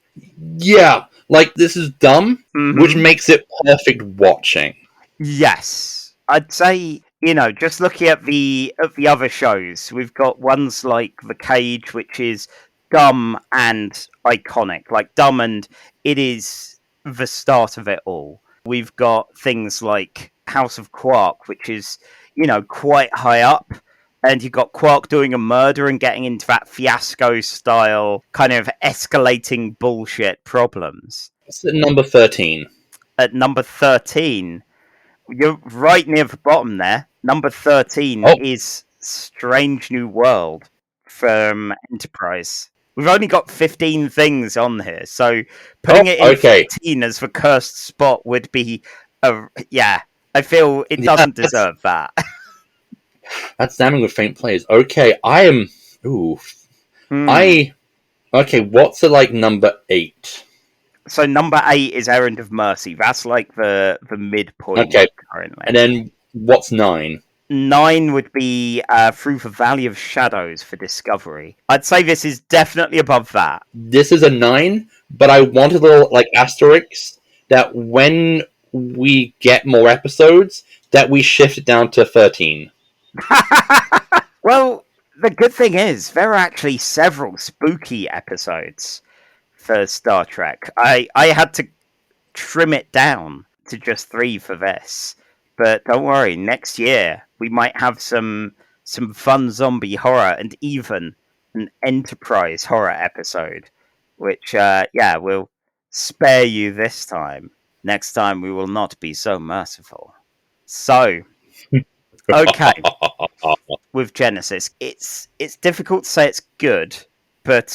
Yeah, like, this is dumb, which makes it perfect watching. Yes. I'd say, you know, just looking at the other shows, we've got ones like The Cage, which is dumb and iconic. Like, dumb, and it is the start of it all. We've got things like House of Quark, which is, you know, quite high up. And you've got Quark doing a murder and getting into that fiasco-style kind of escalating bullshit problems. It's at number 13. At number 13... You're right near the bottom there. Number 13 is Strange New World from Enterprise. We've only got 15 things on here, so putting it in 15 as the cursed spot would be... I feel it doesn't deserve that. That's damning with faint plays. Okay, I am... Ooh. Okay, what's at, like, number 8? So number 8 is Errand of Mercy. That's like the midpoint currently. And then what's 9? 9 would be Through the Valley of Shadows for Discovery. I'd say this is definitely above that. This is a 9, but I want a little, like, asterisk that when we get more episodes, that we shift it down to 13. Well, the good thing is, there are actually several spooky episodes for Star Trek. I had to trim it down to just 3 for this. But don't worry, next year we might have some some fun zombie horror, and even an Enterprise horror episode, which, we'll spare you this time. Next time we will not be so merciful. So, okay, with Genesis, it's difficult to say it's good, but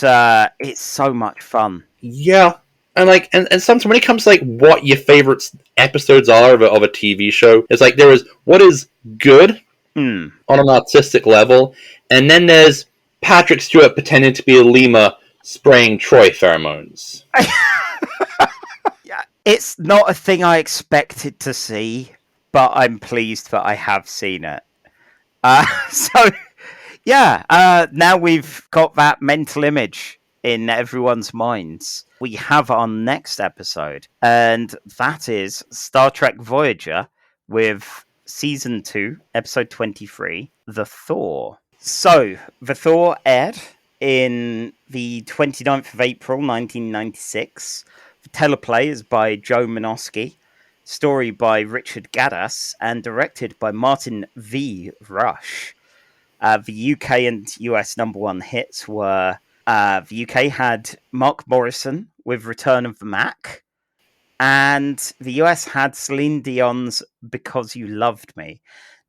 it's so much fun. Yeah. And sometimes when it comes to what your favorite episodes are of a TV show, it's there is what is good on an artistic level, and then there's Patrick Stewart pretending to be a lemur spraying Troy pheromones. Yeah, it's not a thing I expected to see, but I'm pleased that I have seen it. Now we've got that mental image in everyone's minds. We have our next episode, and that is Star Trek Voyager with Season 2, Episode 23, The Thaw. So, The Thaw aired in the 29th of April, 1996. The teleplay is by Joe Menosky, story by Richard Gaddis, and directed by Martin V. Rush. The UK and US number one hits were the UK had Mark Morrison with Return of the Mac, and the US had Celine Dion's Because You Loved Me.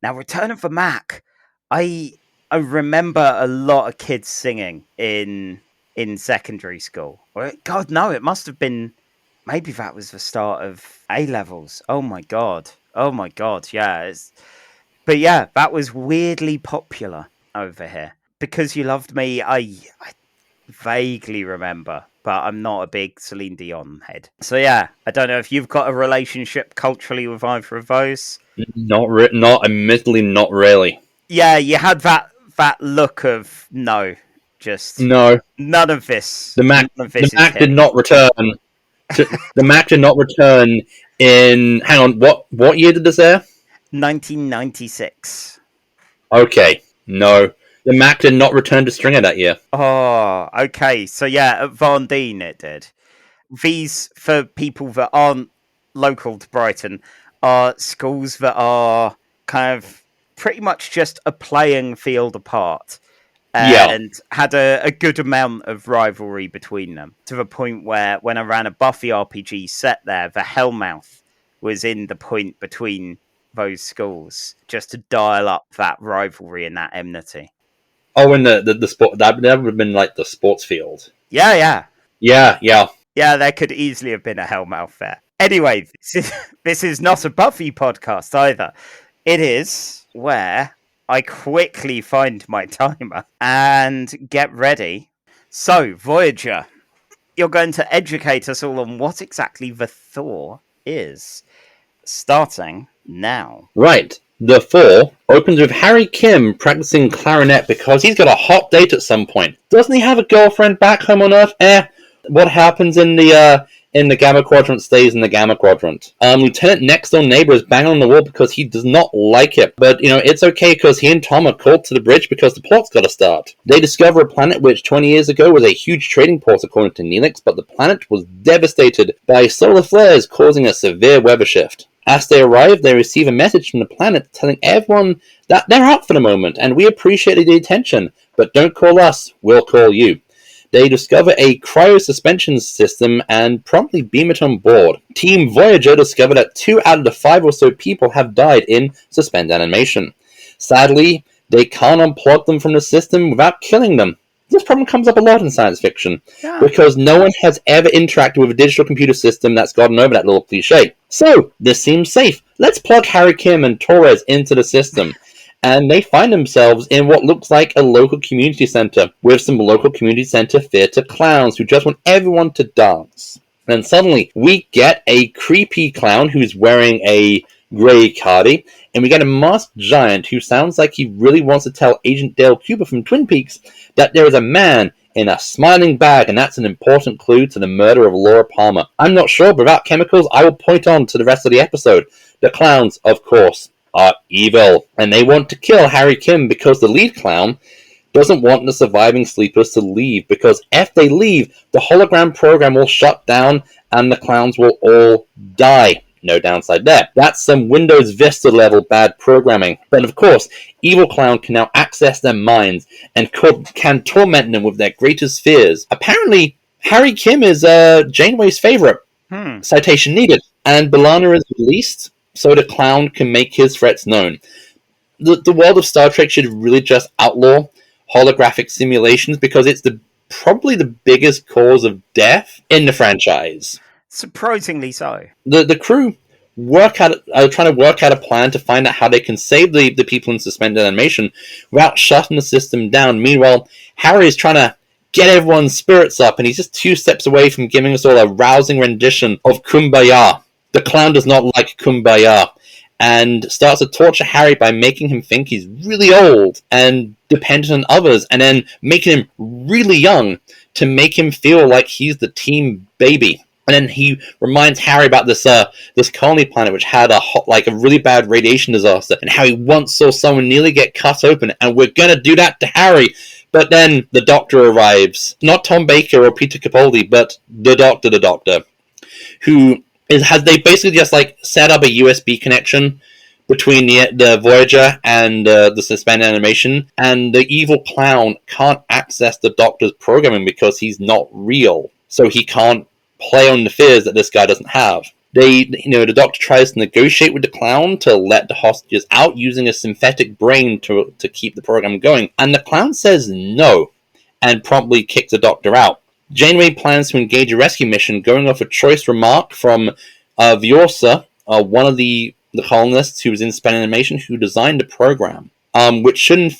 Now, Return of the Mac, I remember a lot of kids singing in secondary school. God, no, it must have been, maybe that was the start of A-levels. Oh my god, yeah. But yeah, that was weirdly popular over here. Because You Loved Me, I vaguely remember, but I'm not a big Celine Dion head. So yeah, I don't know if you've got a relationship culturally with either of those. Admittedly, not really. Yeah, you had that look of no, none of this. The Mac did not return. The Mac did not return in. Hang on, what year did this air? 1996. Okay, no. The Mac did not return to Stringer that year. Oh, okay. So yeah, at Von Dean it did. These, for people that aren't local to Brighton, are schools that are kind of pretty much just a playing field apart. And had a good amount of rivalry between them, to the point where when I ran a Buffy RPG set there, the Hellmouth was in the point between those schools, just to dial up that rivalry and that enmity. Oh, and the sport, that would have been the sports field. Yeah. Yeah, there could easily have been a Hellmouth there. Anyway, this is not a Buffy podcast either. It is where I quickly find my timer and get ready. So, Voyager, you're going to educate us all on what exactly the Thaw is, starting now. Right. The Thaw opens with Harry Kim practicing clarinet because he's got a hot date at some point. Doesn't he have a girlfriend back home on Earth? What happens in the Gamma Quadrant stays in the Gamma Quadrant. Lieutenant Next Door Neighbor is banging on the wall because he does not like it. But, it's okay because he and Tom are called to the bridge because the plot's got to start. They discover a planet which 20 years ago was a huge trading port according to Neelix, but the planet was devastated by solar flares causing a severe weather shift. As they arrive, they receive a message from the planet telling everyone that they're out for the moment and we appreciate the attention, but don't call us, we'll call you. They discover a cryo-suspension system and promptly beam it on board. Team Voyager discover that 2 out of the 5 or so people have died in suspend animation. Sadly, they can't unplug them from the system without killing them. This problem comes up a lot in science fiction, because no one has ever interacted with a digital computer system that's gotten over that little cliche. So, this seems safe. Let's plug Harry Kim and Torres into the system. And they find themselves in what looks like a local community center, with some local community center theater clowns who just want everyone to dance. Then suddenly, we get a creepy clown who's wearing a grey cardi, and we get a masked giant who sounds like he really wants to tell Agent Dale Cooper from Twin Peaks that there is a man in a smiling bag, and that's an important clue to the murder of Laura Palmer. I'm not sure, but without chemicals, I will point on to the rest of the episode. The clowns, of course, are evil, and they want to kill Harry Kim because the lead clown doesn't want the surviving sleepers to leave, because if they leave, the hologram program will shut down and the clowns will all die. No downside there. That's some Windows Vista level bad programming. But of course, Evil Clown can now access their minds and can torment them with their greatest fears. Apparently, Harry Kim is Janeway's favorite. Citation needed. And B'Elanna is released so the clown can make his threats known. The world of Star Trek should really just outlaw holographic simulations because it's probably the biggest cause of death in the franchise. Surprisingly so. The crew are trying to work out a plan to find out how they can save the people in suspended animation without shutting the system down. Meanwhile, Harry is trying to get everyone's spirits up, and he's just 2 steps away from giving us all a rousing rendition of Kumbaya. The clown does not like Kumbaya, and starts to torture Harry by making him think he's really old and dependent on others, and then making him really young to make him feel like he's the team baby. And then he reminds Harry about this colony planet which had a really bad radiation disaster, and how he once saw someone nearly get cut open, and we're gonna do that to Harry. But then the Doctor arrives. Not Tom Baker or Peter Capaldi, but the Doctor, who they basically just set up a USB connection between the Voyager and the suspended animation, and the evil clown can't access the Doctor's programming because he's not real, so he can't play on the fears that this guy doesn't have. The Doctor tries to negotiate with the clown to let the hostages out using a synthetic brain to keep the program going, and the clown says no, and promptly kicks the Doctor out. Janeway plans to engage a rescue mission, going off a choice remark from Vyorsa, one of the colonists who was in suspended animation, who designed the program, which should in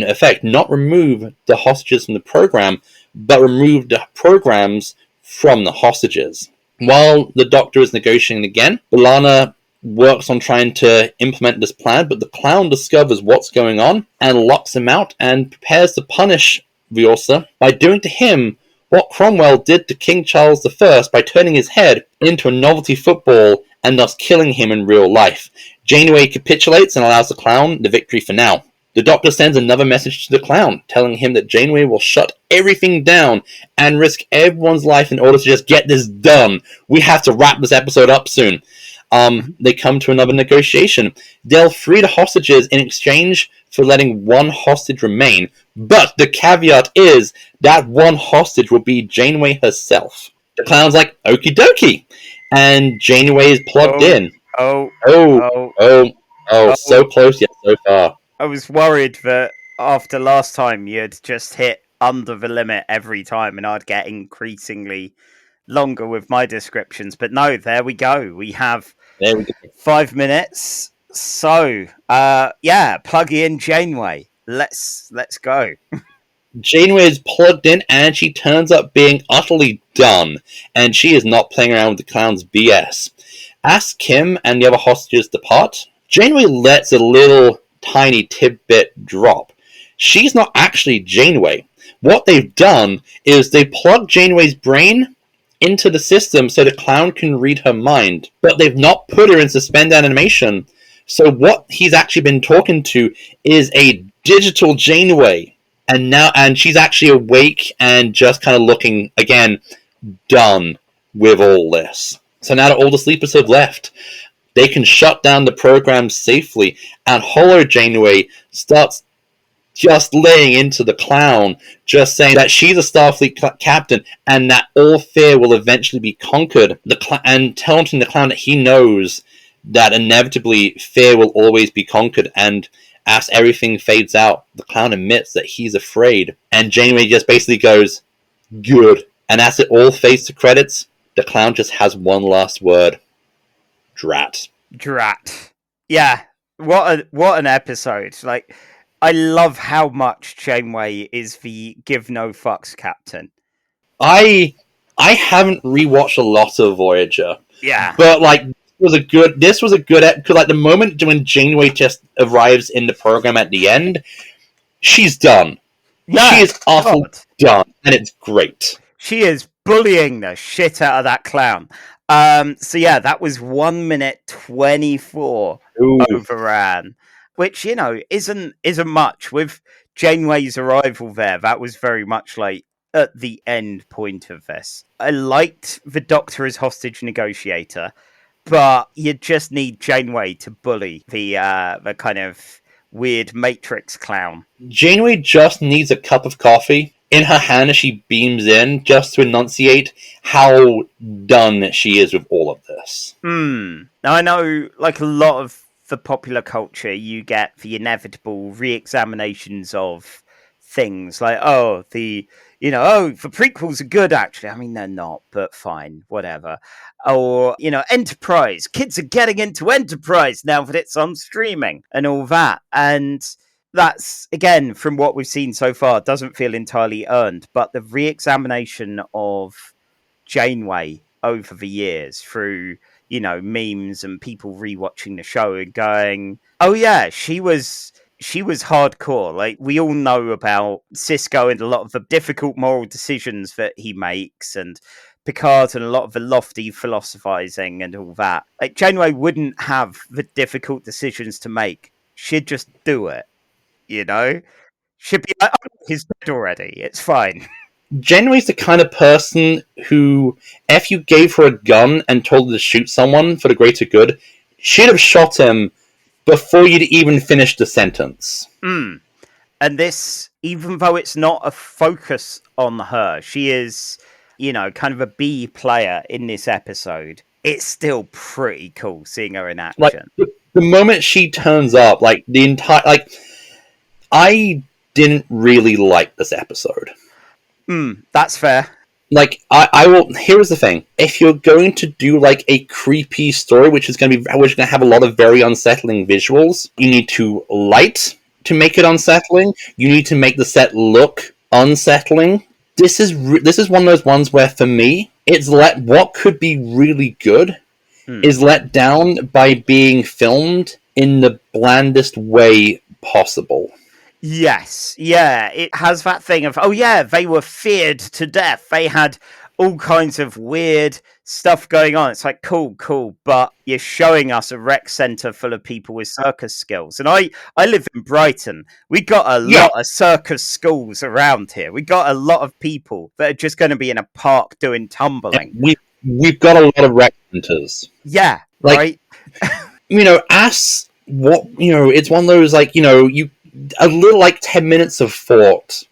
effect not remove the hostages from the program, but remove the programs from the hostages. While the Doctor is negotiating again, B'Elanna works on trying to implement this plan, but the clown discovers what's going on and locks him out and prepares to punish Vyorsa by doing to him what Cromwell did to King Charles I by turning his head into a novelty football and thus killing him in real life. Janeway capitulates and allows the clown the victory for now. The Doctor sends another message to the clown, telling him that Janeway will shut everything down and risk everyone's life in order to just get this done. We have to wrap this episode up soon. They come to another negotiation. They'll free the hostages in exchange for letting one hostage remain, but the caveat is that one hostage will be Janeway herself. The clown's like, okie dokie, and Janeway is plugged in. So close yet so far. I was worried that after last time you'd just hit under the limit every time and I'd get increasingly longer with my descriptions. But no, there we go. We have 5 minutes. So, plug in Janeway. Let's go. Janeway is plugged in and she turns up being utterly done. And she is not playing around with the clown's BS. As Kim and the other hostages depart, Janeway lets a little tiny tidbit drop. She's not actually Janeway. What they've done is they plugged Janeway's brain into the system so the clown can read her mind, but they've not put her in suspended animation. So what he's actually been talking to is a digital Janeway, and she's actually awake and just kind of looking again done with all this. So now that all the sleepers have left, they can shut down the program safely, and Holo Janeway starts just laying into the clown, just saying that she's a Starfleet captain and that all fear will eventually be conquered, and telling the clown that he knows that inevitably fear will always be conquered, and as everything fades out, the clown admits that he's afraid, and Janeway just basically goes, good. And as it all fades to credits, the clown just has one last word. Drat. Yeah, what an episode. Like, I love how much Janeway is the give no fucks captain. I haven't rewatched a lot of Voyager. Yeah. But this was a good because like the moment when Janeway just arrives in the program at the end, she's done. Yeah, she is awful done, and it's great. She is bullying the shit out of that clown. So yeah, that was 1 minute 24 overran, which, you know, isn't much. With Janeway's arrival there, that was very much like at the end point of this. I liked the Doctor as hostage negotiator. but you just need Janeway to bully the kind of weird Matrix clown. Janeway just needs a cup of coffee in her hand as she beams in, just to enunciate how done she is with all of this. Now, I know, like a lot of the popular culture, you get the inevitable re-examinations of things like, the prequels are good, actually. I mean, they're not, but fine, whatever. Or, Enterprise. Kids are getting into Enterprise now that it's on streaming and all that. And that's, again, from what we've seen so far, doesn't feel entirely earned. But the re-examination of Janeway over the years through, memes and people rewatching the show and going, oh yeah, she was hardcore. Like, we all know about Sisko and a lot of the difficult moral decisions that he makes, and Picard and a lot of the lofty philosophizing and all that. Like, Janeway wouldn't have the difficult decisions to make. She'd just do it, She'd be like, oh, he's dead already. It's fine. Janeway's the kind of person who, if you gave her a gun and told her to shoot someone for the greater good, she'd have shot him before you'd even finished the sentence. And this, even though it's not a focus on her, she is, kind of a B player in this episode. It's still pretty cool seeing her in action. Like, the moment she turns up, like, the entire... Like, I didn't really like this episode. That's fair. Like, I will... Here's the thing. If you're going to do, like, a creepy story, which is going to have a lot of very unsettling visuals, you need to light to make it unsettling. You need to make the set look unsettling. This is one of those ones where, for me, it's what could be really good is let down by being filmed in the blandest way possible. Yes, yeah, it has that thing of, oh yeah, they were feared to death. They had all kinds of weird stuff going on. It's like, cool, but you're showing us a rec centre full of people with circus skills. And I live in Brighton. We got a lot of circus schools around here. We got a lot of people that are just going to be in a park doing tumbling. We've got a lot of rec centres. Yeah, like, right? It's one of those, like, a little, like, 10 minutes of thought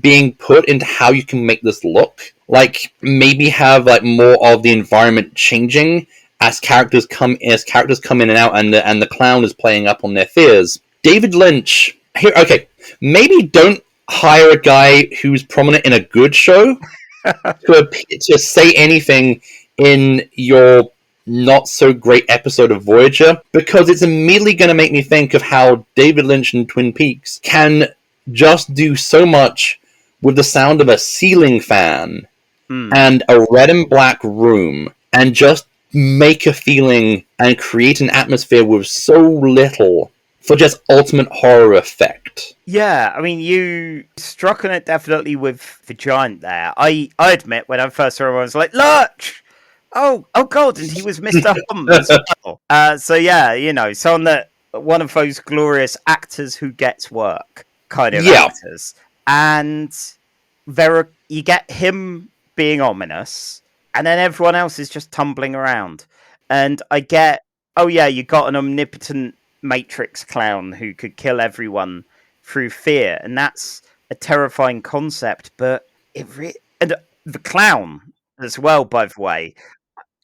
being put into how you can make this look. Like, maybe have, like, more of the environment changing as characters come in and out, and the clown is playing up on their fears. David Lynch, maybe don't hire a guy who's prominent in a good show to say anything in your not so great episode of Voyager, because it's immediately going to make me think of how David Lynch in Twin Peaks can just do so much with the sound of a ceiling fan and a red and black room, and just make a feeling and create an atmosphere with so little for just ultimate horror effect. Yeah, I mean, you struck on it definitely with the giant there. I admit, when I first saw him, I was like, Lurch! Oh God, and he was Mr. Hum as well. So yeah, one of those glorious actors who gets work kind of actors. And you get him being ominous, and then everyone else is just tumbling around. And I get, you got an omnipotent Matrix clown who could kill everyone through fear, and that's a terrifying concept, but and the clown as well, by the way.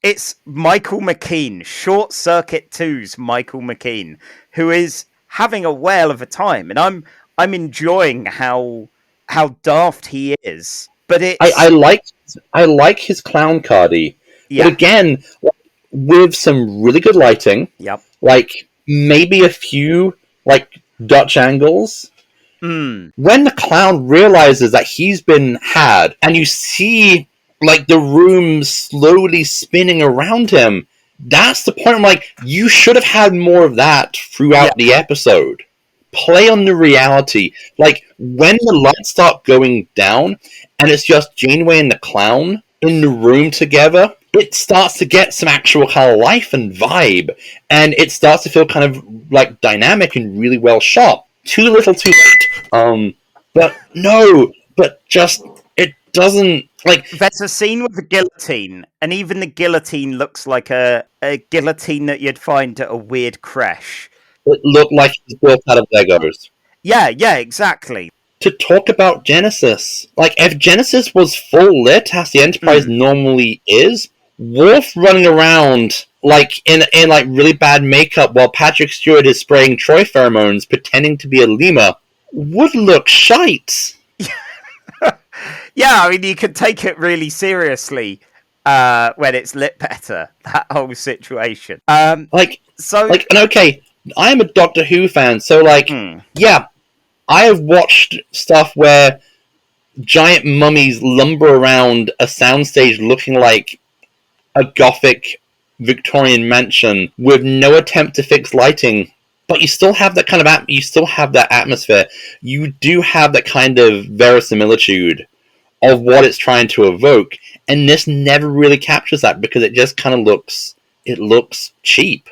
It's Michael McKean, Short Circuit 2's Michael McKean, who is having a whale of a time, and I'm enjoying how daft he is. But I like his clown cardy. Yeah. But again, with some really good lighting. Yep. Like maybe a few like Dutch angles. When the clown realizes that he's been had, and you see like the room slowly spinning around him, that's the point. I'm like, you should have had more of that throughout the episode. Play on the reality. Like, when the lights start going down, and it's just Janeway and the clown in the room together, it starts to get some actual kind of life and vibe, and it starts to feel kind of like dynamic and really well shot. Too little, too late. But just it doesn't Like, there's a scene with the guillotine, and even the guillotine looks like a guillotine that you'd find at a weird creche. it looked like it was built out of Legos. Yeah, exactly. To talk about Genesis, like, if Genesis was full lit, as the Enterprise normally is, Worf running around, like, in like, really bad makeup while Patrick Stewart is spraying Troy pheromones, pretending to be a lemur, would look shite. Yeah, I mean, you can take it really seriously when it's lit better, that whole situation. And okay, I am a Doctor Who fan, so, like, yeah, I have watched stuff where giant mummies lumber around a soundstage looking like a gothic Victorian mansion with no attempt to fix lighting, but you still have that kind of you still have that atmosphere. You do have that kind of verisimilitude of what it's trying to evoke, and this never really captures that because it just kind of looks cheap.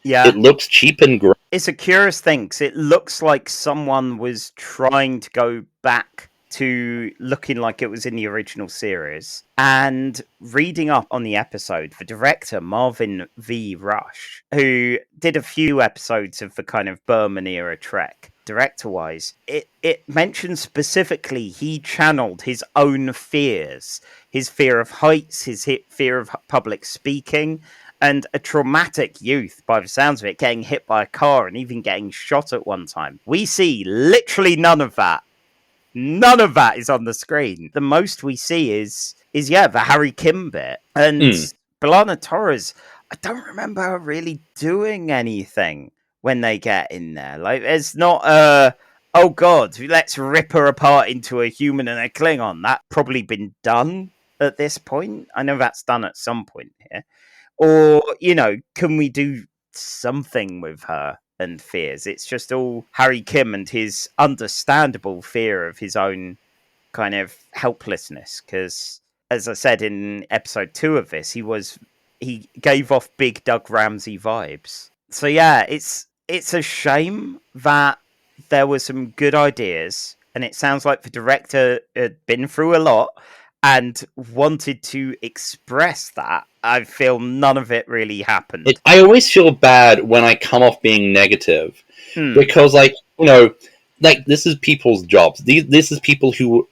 Yeah, it looks cheap and gross. It's a curious thing because it looks like someone was trying to go back to looking like it was in the original series. And reading up on the episode, the director, Marvin V. Rush, who did a few episodes of the kind of Berman era Trek, director-wise, it mentions specifically he channeled his own fears. His fear of heights, his fear of public speaking, and a traumatic youth, by the sounds of it, getting hit by a car and even getting shot at one time. We see literally none of that. None of that is on the screen. The most we see is the Harry Kim bit. And B'Elanna Torres, I don't remember her really doing anything when they get in there. Like, there's not oh god, let's rip her apart into a human and a Klingon. That's probably been done at this point. I know that's done at some point here. Or, can we do something with her and fears? It's just all Harry Kim and his understandable fear of his own kind of helplessness. Because, as I said in episode 2 of this, he gave off big Doug Ramsey vibes. So yeah, it's a shame that there were some good ideas, and it sounds like the director had been through a lot and wanted to express that. I feel none of it really happened. I always feel bad when I come off being negative because, this is people's jobs. This is people who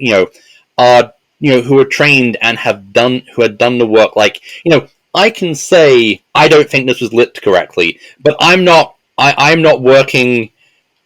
are who are trained and had done the work. I can say I don't think this was lit correctly, but I'm not working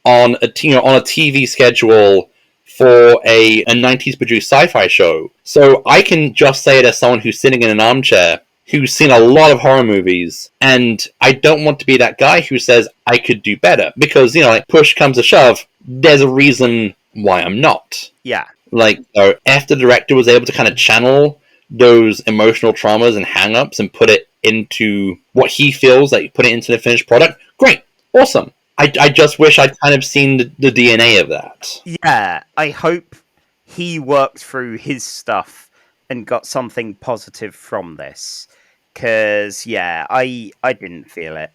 on a TV schedule for a 90s produced sci-fi show. So I can just say it as someone who's sitting in an armchair, who's seen a lot of horror movies, and I don't want to be that guy who says I could do better, because, push comes to shove, there's a reason why I'm not. Yeah. If the director was able to kind of channel those emotional traumas and hang-ups and put it into what he feels, put it into the finished product, great, awesome. I just wish I'd kind of seen the DNA of that. Yeah, I hope he worked through his stuff and got something positive from this. Because, yeah, I didn't feel it.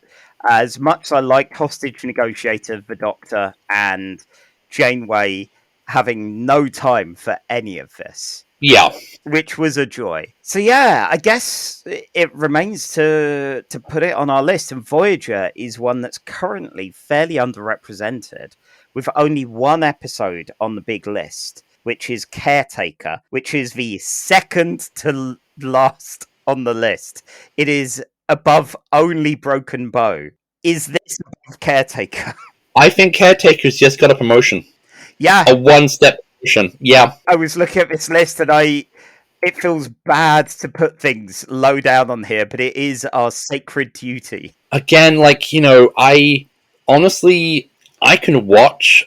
As much as I liked Hostage Negotiator, the Doctor, and Janeway having no time for any of this. Yeah. Which was a joy. So yeah, I guess it remains to put it on our list. And Voyager is one that's currently fairly underrepresented, with only one episode on the big list, which is Caretaker, which is the second to last on the list. It is above only Broken Bow. Is this above Caretaker? I think Caretaker's just got a promotion. Yeah. A one-step promotion. Yeah. I was looking at this list and it feels bad to put things low down on here, but it is our sacred duty. Again, I can watch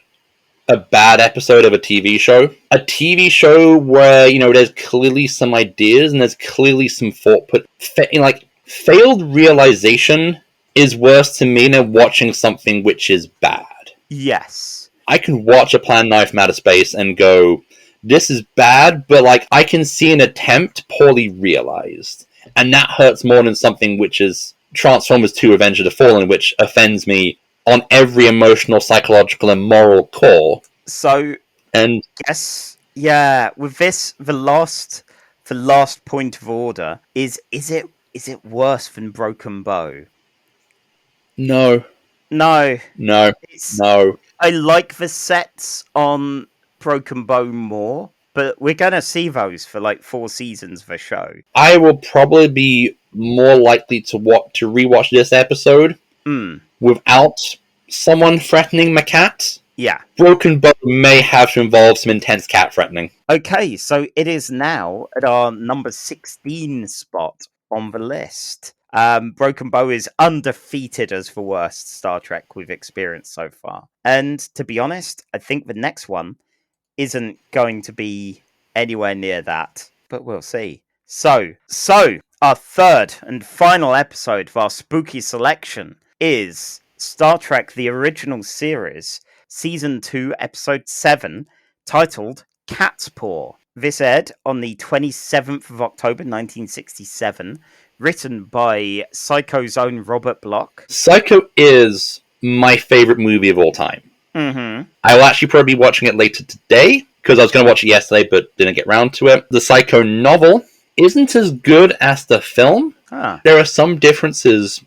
a bad episode of a TV show. A TV show where, there's clearly some ideas and there's clearly some thought put. Failed realization is worse to me than watching something which is bad. Yes. I can watch a Plan 9 from Outer Space and go, this is bad, but I can see an attempt poorly realized. And that hurts more than something which is Transformers 2 Revenge of the Fallen, which offends me on every emotional, psychological, and moral core. So, and yes, yeah, with this, the last the last point of order is it worse than Broken Bow? No. No. No. No. I like the sets on Broken Bow more, but we're going to see those for like 4 seasons of a show. I will probably be more likely to rewatch this episode without someone threatening my cat. Yeah. Broken Bow may have to involve some intense cat threatening. Okay, so it is now at our number 16 spot on the list. Broken Bow is undefeated as the worst Star Trek we've experienced so far. And to be honest, I think the next one isn't going to be anywhere near that, but we'll see. So our third and final episode of our spooky selection is Star Trek The Original Series, Season 2, Episode 7, titled Catspaw. This aired on the 27th of October 1967, written by Psycho's own Robert Bloch. Psycho is my favorite movie of all time. Mm-hmm. I will actually probably be watching it later today, because I was going to watch it yesterday, but didn't get round to it. The Psycho novel isn't as good as the film. There are some differences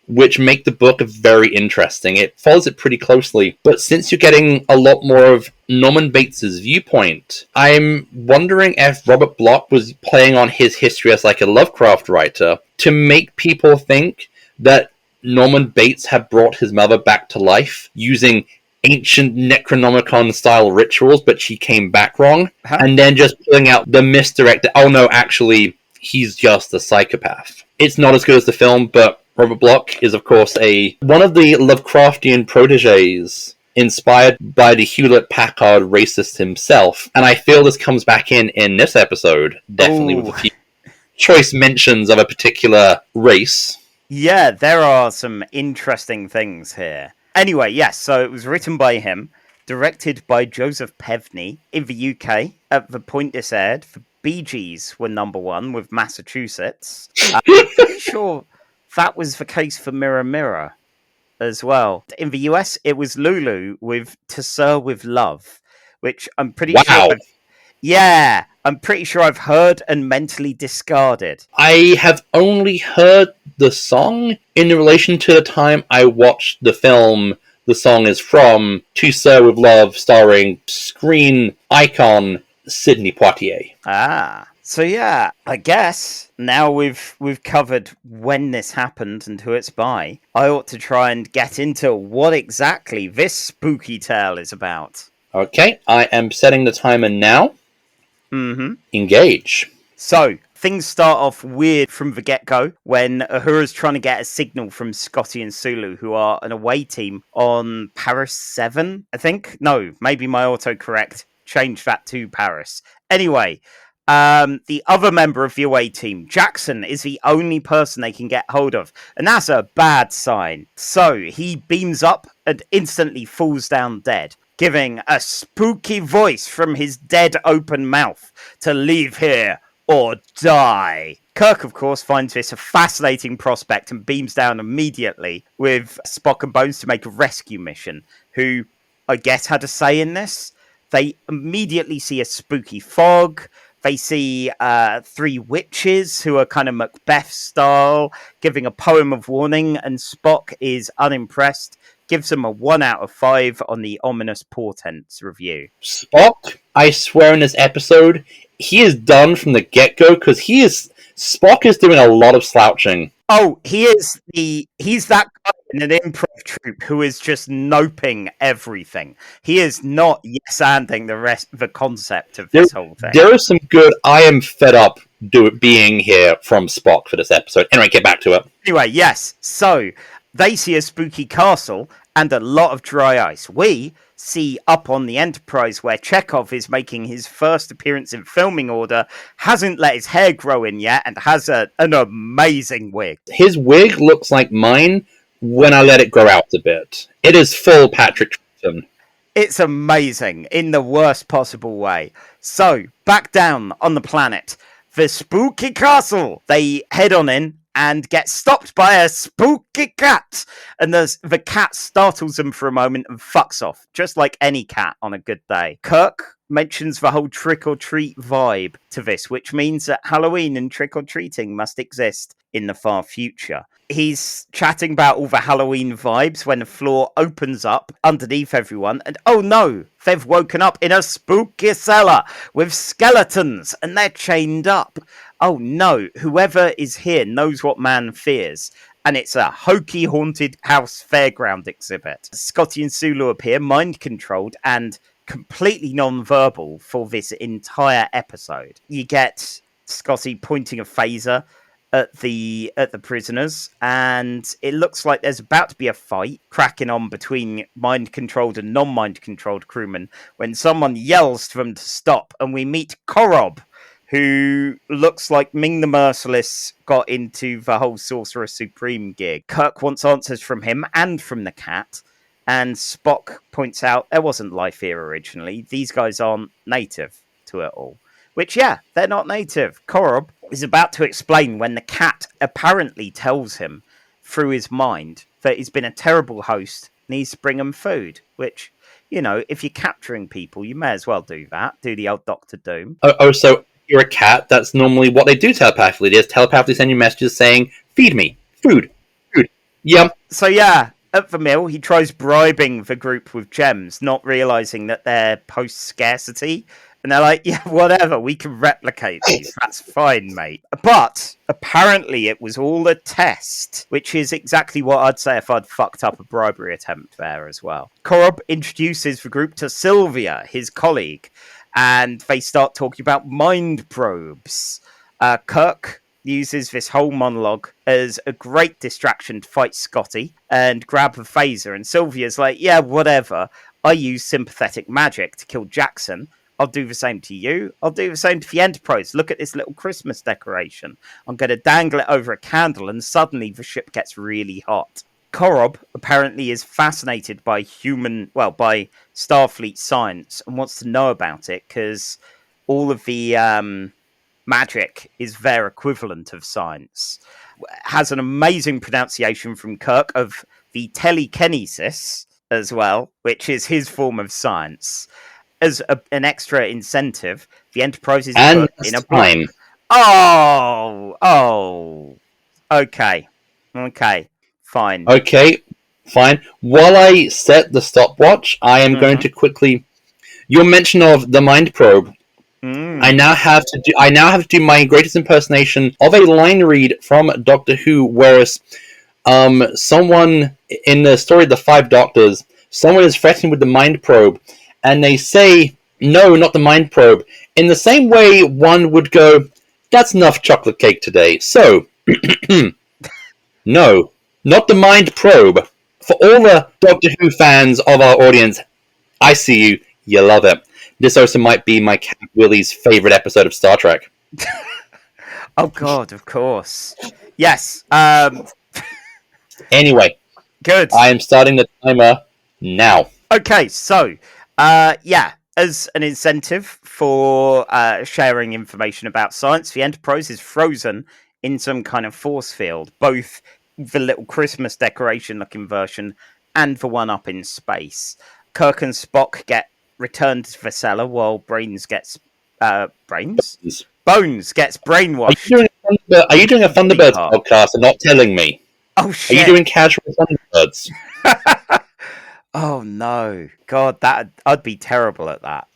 which make the book very interesting. It follows it pretty closely, but since you're getting a lot more of Norman Bates' viewpoint, I'm wondering if Robert Bloch was playing on his history as like a Lovecraft writer to make people think that Norman Bates had brought his mother back to life using ancient Necronomicon-style rituals, but she came back wrong, and then just pulling out the misdirected, oh no, actually, he's just a psychopath. It's not as good as the film, but Robert Bloch is, of course, one of the Lovecraftian proteges inspired by the Hewlett-Packard racist himself, and I feel this comes back in this episode, definitely with a few choice mentions of a particular race. Yeah, there are some interesting things here. Anyway, yes, so it was written by him, directed by Joseph Pevney. In the UK, at the point this aired, the Bee Gees were number 1 with Massachusetts. I'm pretty sure that was the case for Mirror Mirror as well. In the US, it was Lulu with To Sir With Love, which I'm pretty sure... I'm pretty sure I've heard and mentally discarded. I have only heard the song in relation to the time I watched the film the song is from, To Sir With Love, starring screen icon Sidney Poitier. So yeah, I guess now we've covered when this happened and who it's by, I ought to try and get into what exactly this spooky tale is about. Okay, I am setting the timer now. Mm-hmm. Engage. So, things start off weird from the get-go when Uhura's trying to get a signal from Scotty and Sulu, who are an away team on Paris 7, I think? No, maybe my autocorrect changed that to Paris. Anyway, the other member of the away team, Jackson, is the only person they can get hold of, and that's a bad sign. So, he beams up and instantly falls down dead, giving a spooky voice from his dead open mouth to leave here or die. Kirk, of course, finds this a fascinating prospect and beams down immediately with Spock and Bones to make a rescue mission, who I guess had a say in this. They immediately see a spooky fog. They see 3 witches who are kind of Macbeth style, giving a poem of warning, and Spock is unimpressed. Gives them a 1 out of 5 on the ominous portents review. Spock, I swear in this episode, he is done from the get-go, because Spock is doing a lot of slouching. Oh, he's that guy in an improv troupe who is just noping everything. He is not yes-anding the concept of this whole thing. There is some good I am fed up being here from Spock for this episode. Anyway, get back to it. Anyway, yes, so they see a spooky castle and a lot of dry ice. We see up on the Enterprise where Chekhov is making his first appearance in filming order, hasn't let his hair grow in yet, and has an amazing wig. His wig looks like mine when I let it grow out a bit. It is full Patrick Troughton. It's amazing in the worst possible way. So, back down on the planet, the spooky castle. They head on in, and get stopped by a spooky cat. And the cat startles them for a moment and fucks off, just like any cat on a good day. Kirk mentions the whole trick-or-treat vibe to this, which means that Halloween and trick-or-treating must exist in the far future. He's chatting about all the Halloween vibes when the floor opens up underneath everyone, and oh no, they've woken up in a spooky cellar with skeletons, and they're chained up. Oh no, whoever is here knows what man fears, and it's a hokey haunted house fairground exhibit. Scotty and Sulu appear mind-controlled and completely non-verbal for this entire episode. You get Scotty pointing a phaser at the prisoners, and it looks like there's about to be a fight cracking on between mind-controlled and non-mind-controlled crewmen when someone yells to them to stop, and we meet Korob, who looks like Ming the Merciless got into the whole Sorcerer Supreme gig. Kirk wants answers from him and from the cat, and Spock points out there wasn't life here originally. These guys aren't native to it all. Which, yeah, they're not native. Korob is about to explain when the cat apparently tells him through his mind that he's been a terrible host, needs to bring them food. Which, you know, if you're capturing people, you may as well do that. Do the old Doctor Doom. So you're a cat. That's normally what they do telepathically. They just telepathically send you messages saying, feed me. Food. Yum. So, yeah, at the mill, he tries bribing the group with gems, not realising that they're post-scarcity. And they're like, yeah, whatever, we can replicate these. That's fine, mate. But apparently it was all a test, which is exactly what I'd say if I'd fucked up a bribery attempt there as well. Korob introduces the group to Sylvia, his colleague, and they start talking about mind probes. Kirk uses this whole monologue as a great distraction to fight Scotty and grab a phaser. And Sylvia's like, yeah, whatever. I use sympathetic magic to kill Jackson. I'll do the same to you. I'll do the same to the Enterprise. Look at this little Christmas decoration. I'm going to dangle it over a candle, and suddenly the ship gets really hot. Korob apparently is fascinated by by Starfleet science and wants to know about it because all of the magic is their equivalent of science. Has an amazing pronunciation from Kirk of the telekinesis as well, which is his form of science. As an extra incentive, the Enterprise is put in a time. Okay, fine. Okay, fine. While I set the stopwatch, I am going to quickly. Your mention of the mind probe. I now have to do my greatest impersonation of a line read from Doctor Who, whereas someone in the story of the Five Doctors, someone is threatened with the mind probe. And they say, no, not the mind probe. In the same way one would go, that's enough chocolate cake today. So, no, not the mind probe. For all the Doctor Who fans of our audience, I see you, you love it. This also might be my cat Willie's favourite episode of Star Trek. Oh God, of course. Yes. Anyway. Good. I am starting the timer now. Okay, so... as an incentive for sharing information about science, the Enterprise is frozen in some kind of force field, both the little Christmas decoration-looking version and the one up in space. Kirk and Spock get returned to the cellar while Bones gets brainwashed. Are you doing a Thunderbirds podcast and not telling me? Oh, shit. Are you doing Casual Thunderbirds? Oh no, God, I'd be terrible at that.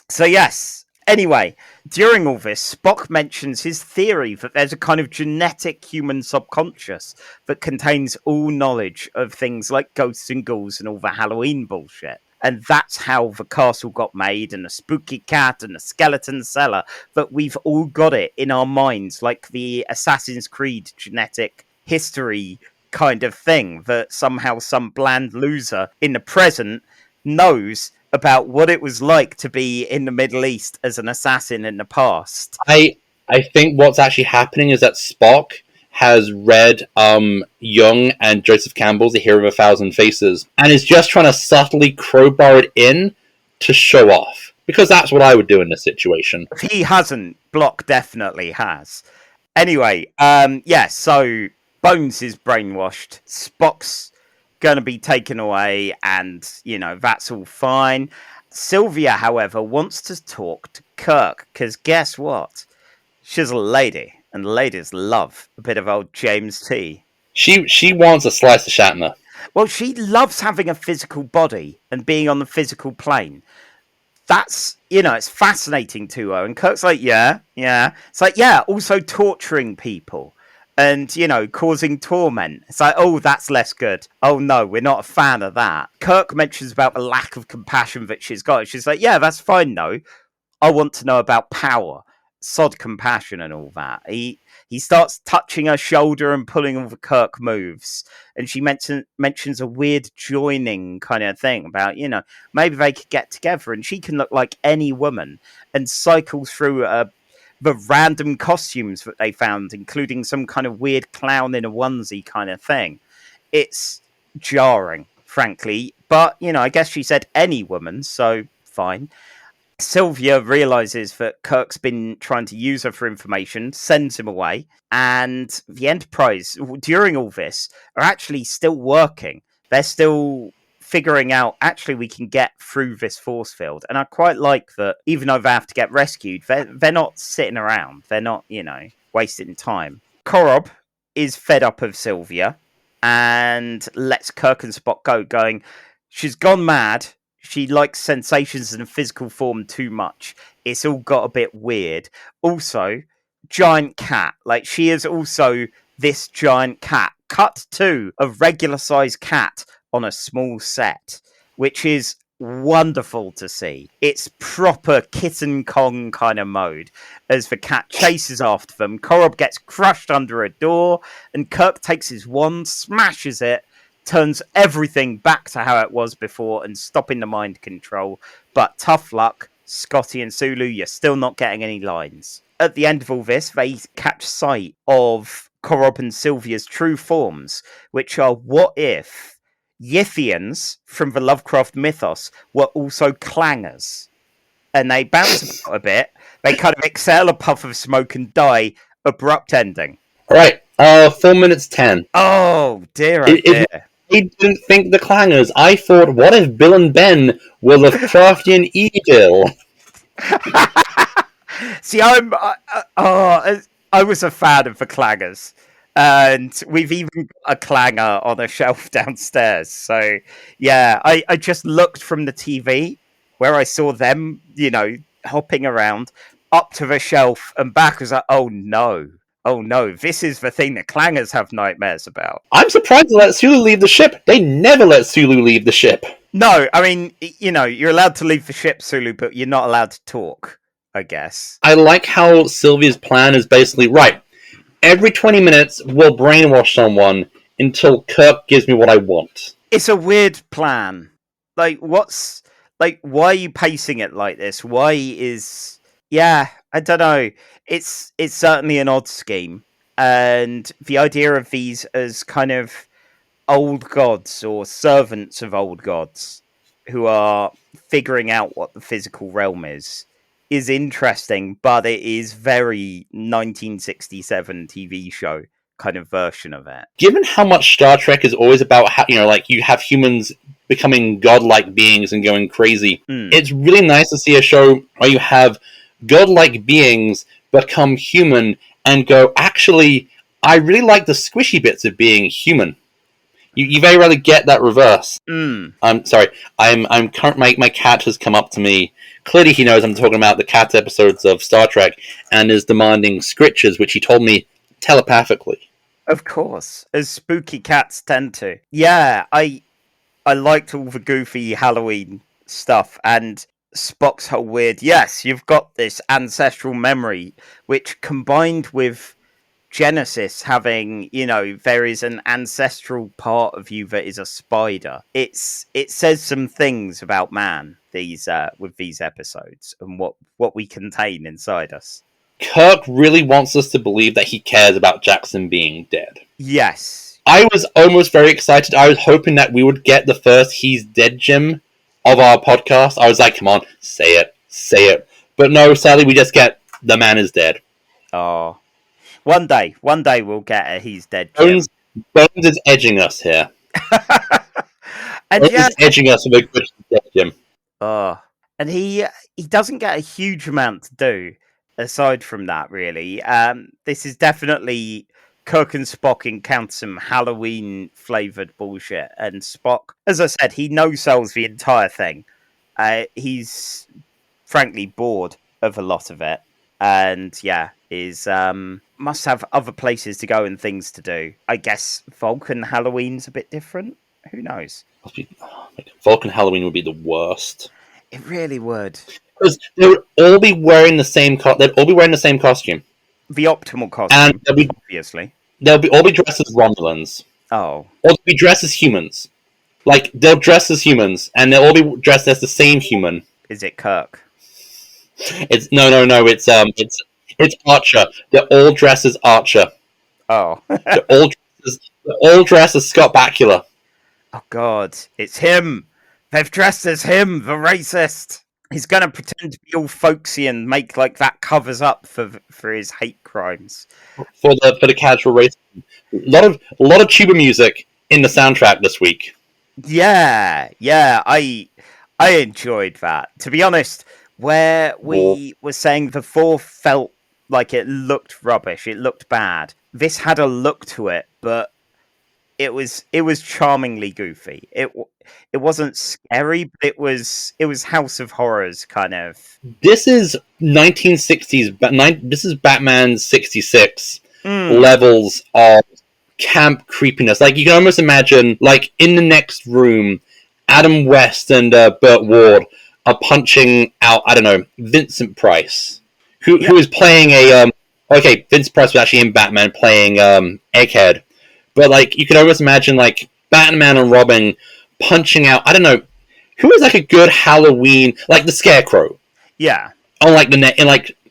So yes, anyway, during all this, Spock mentions his theory that there's a kind of genetic human subconscious that contains all knowledge of things like ghosts and ghouls and all the Halloween bullshit. And that's how the castle got made, and the spooky cat, and the skeleton cellar, that we've all got it in our minds, like the Assassin's Creed genetic history kind of thing, that somehow some bland loser in the present knows about what it was like to be in the Middle East as an assassin in the past. I think what's actually happening is that Spock has read Jung and Joseph Campbell's The Hero of a Thousand Faces, and is just trying to subtly crowbar it in to show off. Because that's what I would do in this situation. If he hasn't, Block definitely has. Anyway, so Bones is brainwashed. Spock's going to be taken away, and, that's all fine. Sylvia, however, wants to talk to Kirk, because guess what? She's a lady, and ladies love a bit of old James T. She wants a slice of Shatner. Well, she loves having a physical body and being on the physical plane. That's, it's fascinating to her. And Kirk's like, yeah. It's like, yeah, also torturing people and, causing torment. It's like, oh, that's less good. Oh, no, we're not a fan of that. Kirk mentions about the lack of compassion that she's got. She's like, yeah, that's fine, though. I want to know about power, sod compassion and all that. He starts touching her shoulder and pulling all the Kirk moves. And she mentions a weird joining kind of thing about, maybe they could get together and she can look like any woman and cycle through the random costumes that they found, including some kind of weird clown in a onesie kind of thing. It's jarring, frankly. But, I guess she said any woman, so fine. Sylvia realizes that Kirk's been trying to use her for information, sends him away, and the Enterprise, during all this, are actually still working. They're still figuring out, actually, we can get through this force field. And I quite like that, even though they have to get rescued, they're not sitting around. They're not, wasting time. Korob is fed up of Sylvia and lets Kirk and Spock go, going, she's gone mad. She likes sensations in a physical form too much. It's all got a bit weird. Also, giant cat. Like, she is also this giant cat. Cut to a regular-sized cat on a small set, which is wonderful to see. It's proper Kitten Kong kind of mode. As the cat chases after them, Korob gets crushed under a door, and Kirk takes his wand, smashes it, turns everything back to how it was before and stopping the mind control. But tough luck, Scotty and Sulu, you're still not getting any lines. At the end of all this, they catch sight of Korob and Sylvia's true forms, which are what if Yithians from the Lovecraft mythos were also clangers. And they bounce about a bit, they kind of exhale a puff of smoke and die. Abrupt ending. Alright, 4 minutes 10. Oh dear, dear. I didn't think the clangers. I thought, what if Bill and Ben were the Craftian evil? See, I was a fan of the clangers, and we've even got a clanger on a shelf downstairs. So, yeah, I just looked from the TV where I saw them, hopping around up to the shelf and back. I was like, oh no, this is the thing that clangers have nightmares about. I'm surprised they let Sulu leave the ship. They never let Sulu leave the ship. No, I mean, you're allowed to leave the ship, Sulu, but you're not allowed to talk, I guess. I like how Sylvia's plan is basically, right, every 20 minutes we'll brainwash someone until Kirk gives me what I want. It's a weird plan. Why are you pacing it like this? Why is... Yeah, I don't know. It's certainly an odd scheme. And the idea of these as kind of old gods or servants of old gods who are figuring out what the physical realm is interesting, but it is very 1967 TV show kind of version of it. Given how much Star Trek is always about, you have humans becoming godlike beings and going crazy, it's really nice to see a show where you have godlike beings become human and go, actually, I really like the squishy bits of being human. You very rarely get that reverse. I'm sorry. My cat has come up to me. Clearly he knows I'm talking about the cat episodes of Star Trek and is demanding scritches, which he told me telepathically. Of course, as spooky cats tend to. Yeah, I liked all the goofy Halloween stuff, and Spock's whole weird, yes, you've got this ancestral memory, which combined with Genesis having, there is an ancestral part of you that is a spider. It says some things about man, with these episodes, and what we contain inside us. Kirk really wants us to believe that he cares about Jackson being dead. Yes. I was almost very excited. I was hoping that we would get the first He's Dead Jim of our podcast. I was like, come on, say it. But no, sadly, we just get the man is dead. Oh. One day we'll get a He's Dead Jim. Bones is edging us here. And Bones is edging us with a good He's Dead Jim. Oh, and he doesn't get a huge amount to do aside from that, really. This is definitely Kirk and Spock encounter some Halloween flavored bullshit, and Spock, as I said, he no-sells the entire thing. He's frankly bored of a lot of it, and is must have other places to go and things to do. I guess Vulcan Halloween's a bit different. Who knows? Vulcan Halloween would be the worst. It really would. Because they would all be wearing the same they'd all be wearing the same costume. The optimal costume, and obviously. They'll all be dressed as Romulans. Oh. Or they'll be dressed as humans. Like, they'll dress as humans, and they'll all be dressed as the same human. Is it Kirk? It's no. It's Archer. They're all dressed as Archer. Oh. they're all dressed as Scott Bakula. Oh God, it's him. They've dressed as him, the racist. He's gonna pretend to be all folksy and make like that covers up for his hate crimes. For the casual race, a lot of tuba music in the soundtrack this week. Yeah, I enjoyed that. To be honest, where we were saying the Thaw felt like it looked rubbish, it looked bad. This had a look to it, but it was charmingly goofy. It wasn't scary, but it was House of Horrors kind of. This is 1960s. This is Batman 66 levels of camp creepiness. Like, you can almost imagine, like, in the next room, Adam West and Burt Ward are punching out, I don't know, Vincent Price, who is playing a Vincent Price was actually in Batman playing Egghead. But, like, you can almost imagine, like, Batman and Robin punching out, I don't know, who is, like, a good Halloween, like, the Scarecrow. Yeah. On, like,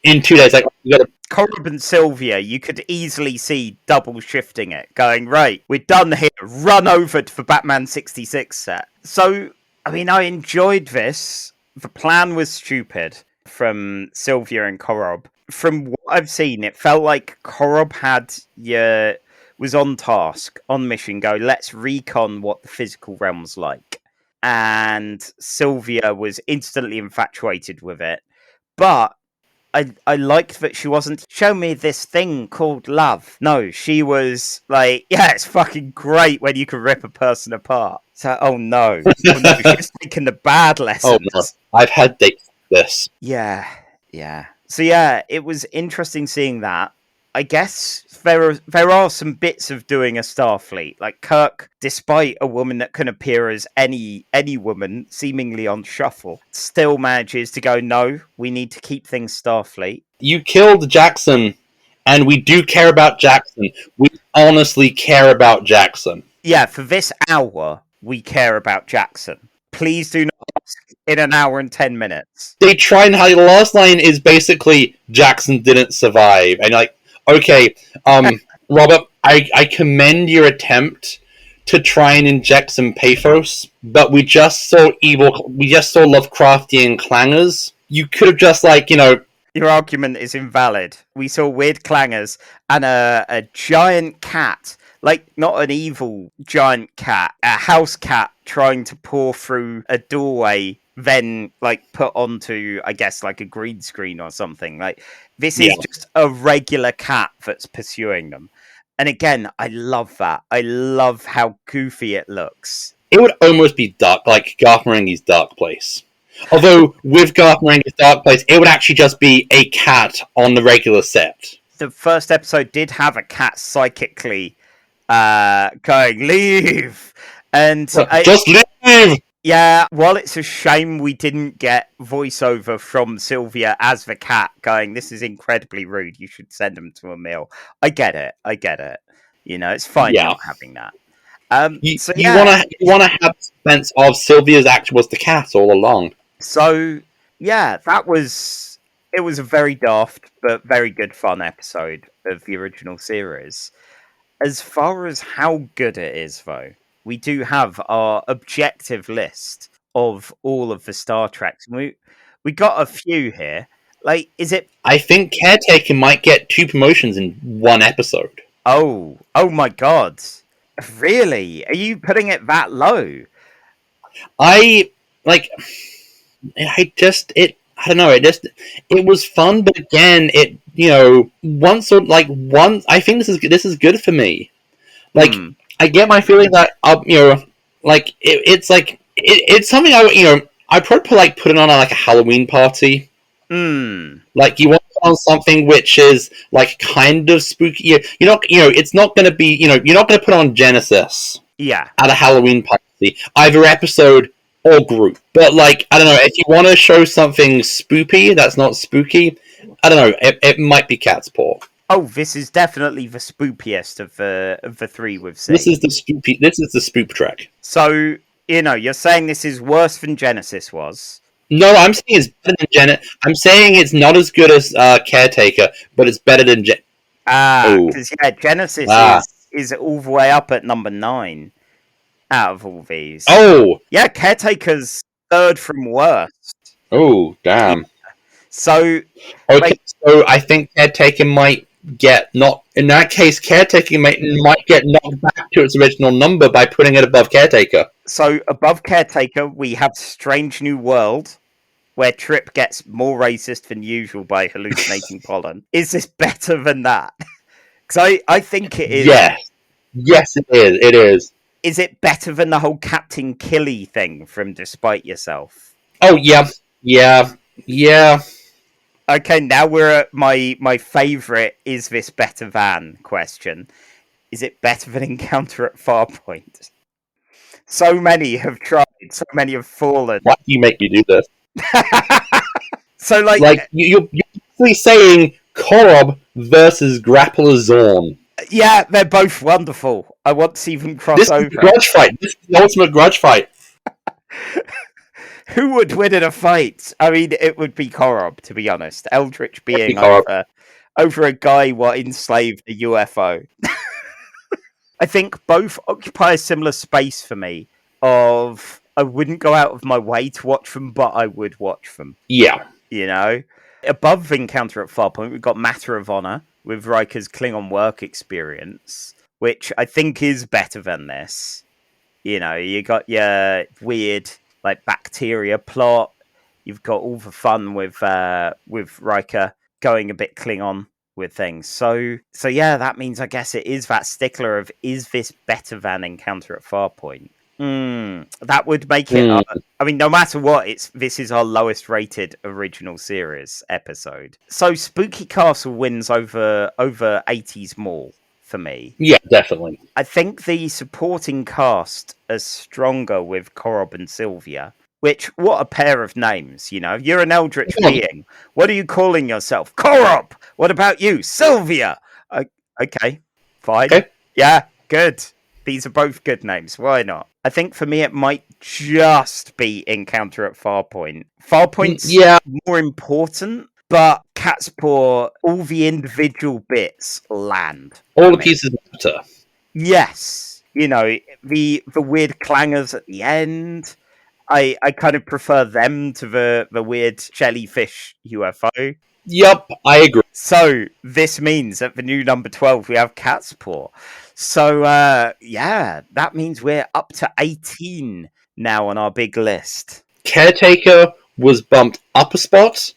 in 2 days, like, you gotta... Corub and Sylvia, you could easily see double shifting it, going, right, we're done here, run over to the Batman 66 set. So, I mean, I enjoyed this. The plan was stupid from Sylvia and Corub. From what I've seen, it felt like Corub was on task, on mission, go, let's recon what the physical realm's like. And Sylvia was instantly infatuated with it. But I liked that she wasn't, show me this thing called love. No, she was like, yeah, it's fucking great when you can rip a person apart. So, oh no. She's taking the bad lessons. Oh no, I've had dates like this. Yeah. So yeah, it was interesting seeing that. I guess there are some bits of doing a Starfleet. Like Kirk, despite a woman that can appear as any woman, seemingly on shuffle, still manages to go, no, we need to keep things Starfleet. You killed Jackson, and we do care about Jackson. We honestly care about Jackson. Yeah, for this hour, we care about Jackson. Please do not ask in an hour and 10 minutes. They try and the last line is basically, Jackson didn't survive. And like, okay, Robert, I commend your attempt to try and inject some pathos, but we just saw Lovecraftian clangers. You could have just, like, you know... Your argument is invalid. We saw weird clangers and a giant cat, like, not an evil giant cat, a house cat trying to pour through a doorway, then, like, put onto, I guess, like a green screen or something. Like, this is just a regular cat that's pursuing them. And again, I love that. I love how goofy it looks. It would almost be dark, like Garth Marenghi's Darkplace. Although, with Garth Marenghi's Darkplace, it would actually just be a cat on the regular set. The first episode did have a cat psychically going, leave! And just leave! Yeah, while it's a shame we didn't get voiceover from Sylvia as the cat going, this is incredibly rude, you should send them to a meal. I get it. You know, it's fine not having that. You want to have the sense of Sylvia's actually was the cat all along. So, yeah, it was a very daft but very good fun episode of the original series. As far as how good it is, though, we do have our objective list of all of the Star Treks. We got a few here. Like, is it... I think Caretaker might get 2 promotions in 1 episode. Oh my god. Really? Are you putting it that low? I don't know, it was fun, but again, I think this is good for me. Like, I get my feeling that, it's something I'd probably put it on a Halloween party. Like, you want to put on something which is kind of spooky. It's not going to be, you're not going to put on Genesis. Yeah. At a Halloween party, either episode or group. But I don't know, if you want to show something spoopy that's not spooky, I don't know, it might be Catspaw. Oh, this is definitely the spoopiest of the 3 we've seen. This is the spoop track. So, you're saying this is worse than Genesis was. No, I'm saying it's better than Genesis. I'm saying it's not as good as Caretaker, but it's better than because Genesis is all the way up at number 9 out of all these. Oh! Yeah, Caretaker's 3rd from worst. Oh, damn. So... Okay, so I think Caretaker might get in that case, Caretaker might get knocked back to its original number by putting it above Caretaker. So, above Caretaker, we have Strange New World, where Trip gets more racist than usual by hallucinating pollen. Is this better than that? Because I think it is. Yes, it is. It is. Is it better than the whole Captain Killy thing from Despite Yourself? Oh, yeah. Okay, now we're at my favourite "is this better than" question. Is it better than Encounter at Farpoint? So many have tried, so many have fallen. Why do you make me do this? So, you're basically saying Korob versus Grappler Zorn. Yeah, they're both wonderful. I want to see them cross This over. Is a grudge fight. This is the ultimate grudge fight. Who would win in a fight? I mean, it would be Korob, to be honest. Eldritch being over a guy what enslaved a UFO. I think both occupy a similar space for me of I wouldn't go out of my way to watch them, but I would watch them. Yeah. Above Encounter at Farpoint, we've got Matter of Honor with Riker's Klingon work experience, which I think is better than this. You got your weird bacteria plot. You've got all the fun with Riker going a bit Klingon with things. So yeah, that means I guess it is that stickler of is this better than Encounter at Farpoint? That would make it. I mean, no matter what, this is our lowest rated original series episode. So Spooky Castle wins over 80s Mall for me. Yeah, definitely. I think the supporting cast is stronger with Korob and Sylvia. Which, what a pair of names, You're an Eldritch being. What are you calling yourself? Korob! What about you? Sylvia! Okay, fine. Okay. Yeah, good. These are both good names. Why not? I think for me it might just be Encounter at Farpoint. Farpoint's more important, but Catspaw, all the individual bits land. All the pieces matter. Yes. The weird clangers at the end. I kind of prefer them to the weird jellyfish UFO. Yep, I agree. So, this means at the new number 12, we have Catspaw. So, that means we're up to 18 now on our big list. Caretaker was bumped up a spot,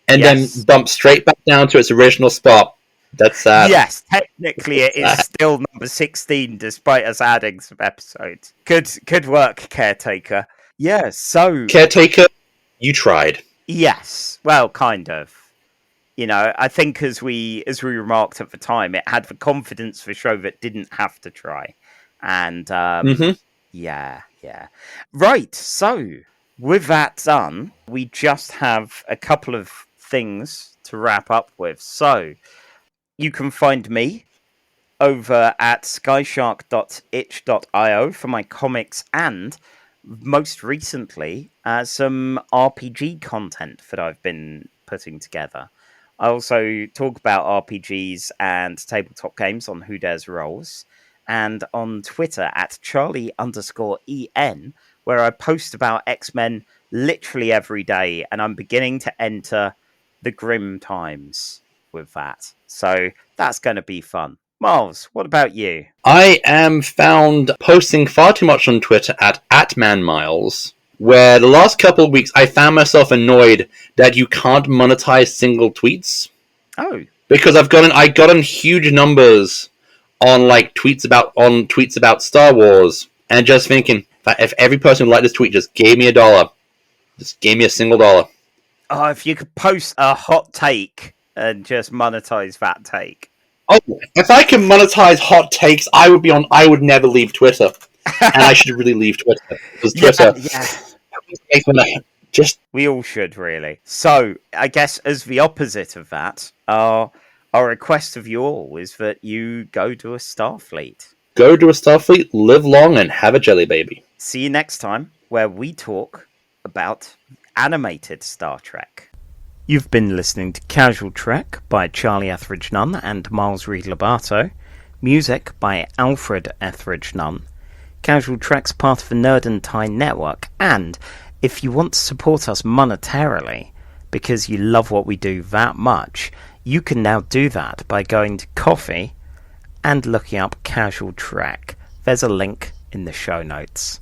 and then bumped straight back down to its original spot. That's sad. Yes, technically it is still number 16, despite us adding some episodes. Good work, Caretaker. Yeah, so... Caretaker, you tried. Yes, well, kind of. I think as we remarked at the time, it had the confidence of a show that didn't have to try. And, yeah. Right, so, with that done, we just have a couple of things to wrap up with. So, you can find me over at skyshark.itch.io for my comics and... most recently, some RPG content that I've been putting together. I also talk about RPGs and tabletop games on Who Dares Rolls, and on Twitter at Charlie_EN, where I post about X-Men literally every day, and I'm beginning to enter the grim times with that. So that's going to be fun. Miles, what about you? I am found posting far too much on Twitter at @manmiles, where the last couple of weeks I found myself annoyed that you can't monetize single tweets. Oh. Because I gotten huge numbers on tweets about Star Wars, and just thinking, if every person who liked this tweet just gave me $1, just gave me a single $1. Oh, if you could post a hot take and just monetize that take. Oh, if I can monetize hot takes, I would never leave Twitter. And I should really leave Twitter. Because Twitter... We all should, really. So, I guess as the opposite of that, our request of you all is that you go to a Starfleet. Go to a Starfleet, live long, and have a jelly baby. See you next time, where we talk about animated Star Trek. You've been listening to Casual Trek by Charlie Etheridge-Nunn and Miles Reid-Lobatto. Music by Alfred Etheridge-Nunn. Casual Trek's part of the Nerd and Tie network, and if you want to support us monetarily, because you love what we do that much, you can now do that by going to Ko-fi and looking up Casual Trek. There's a link in the show notes.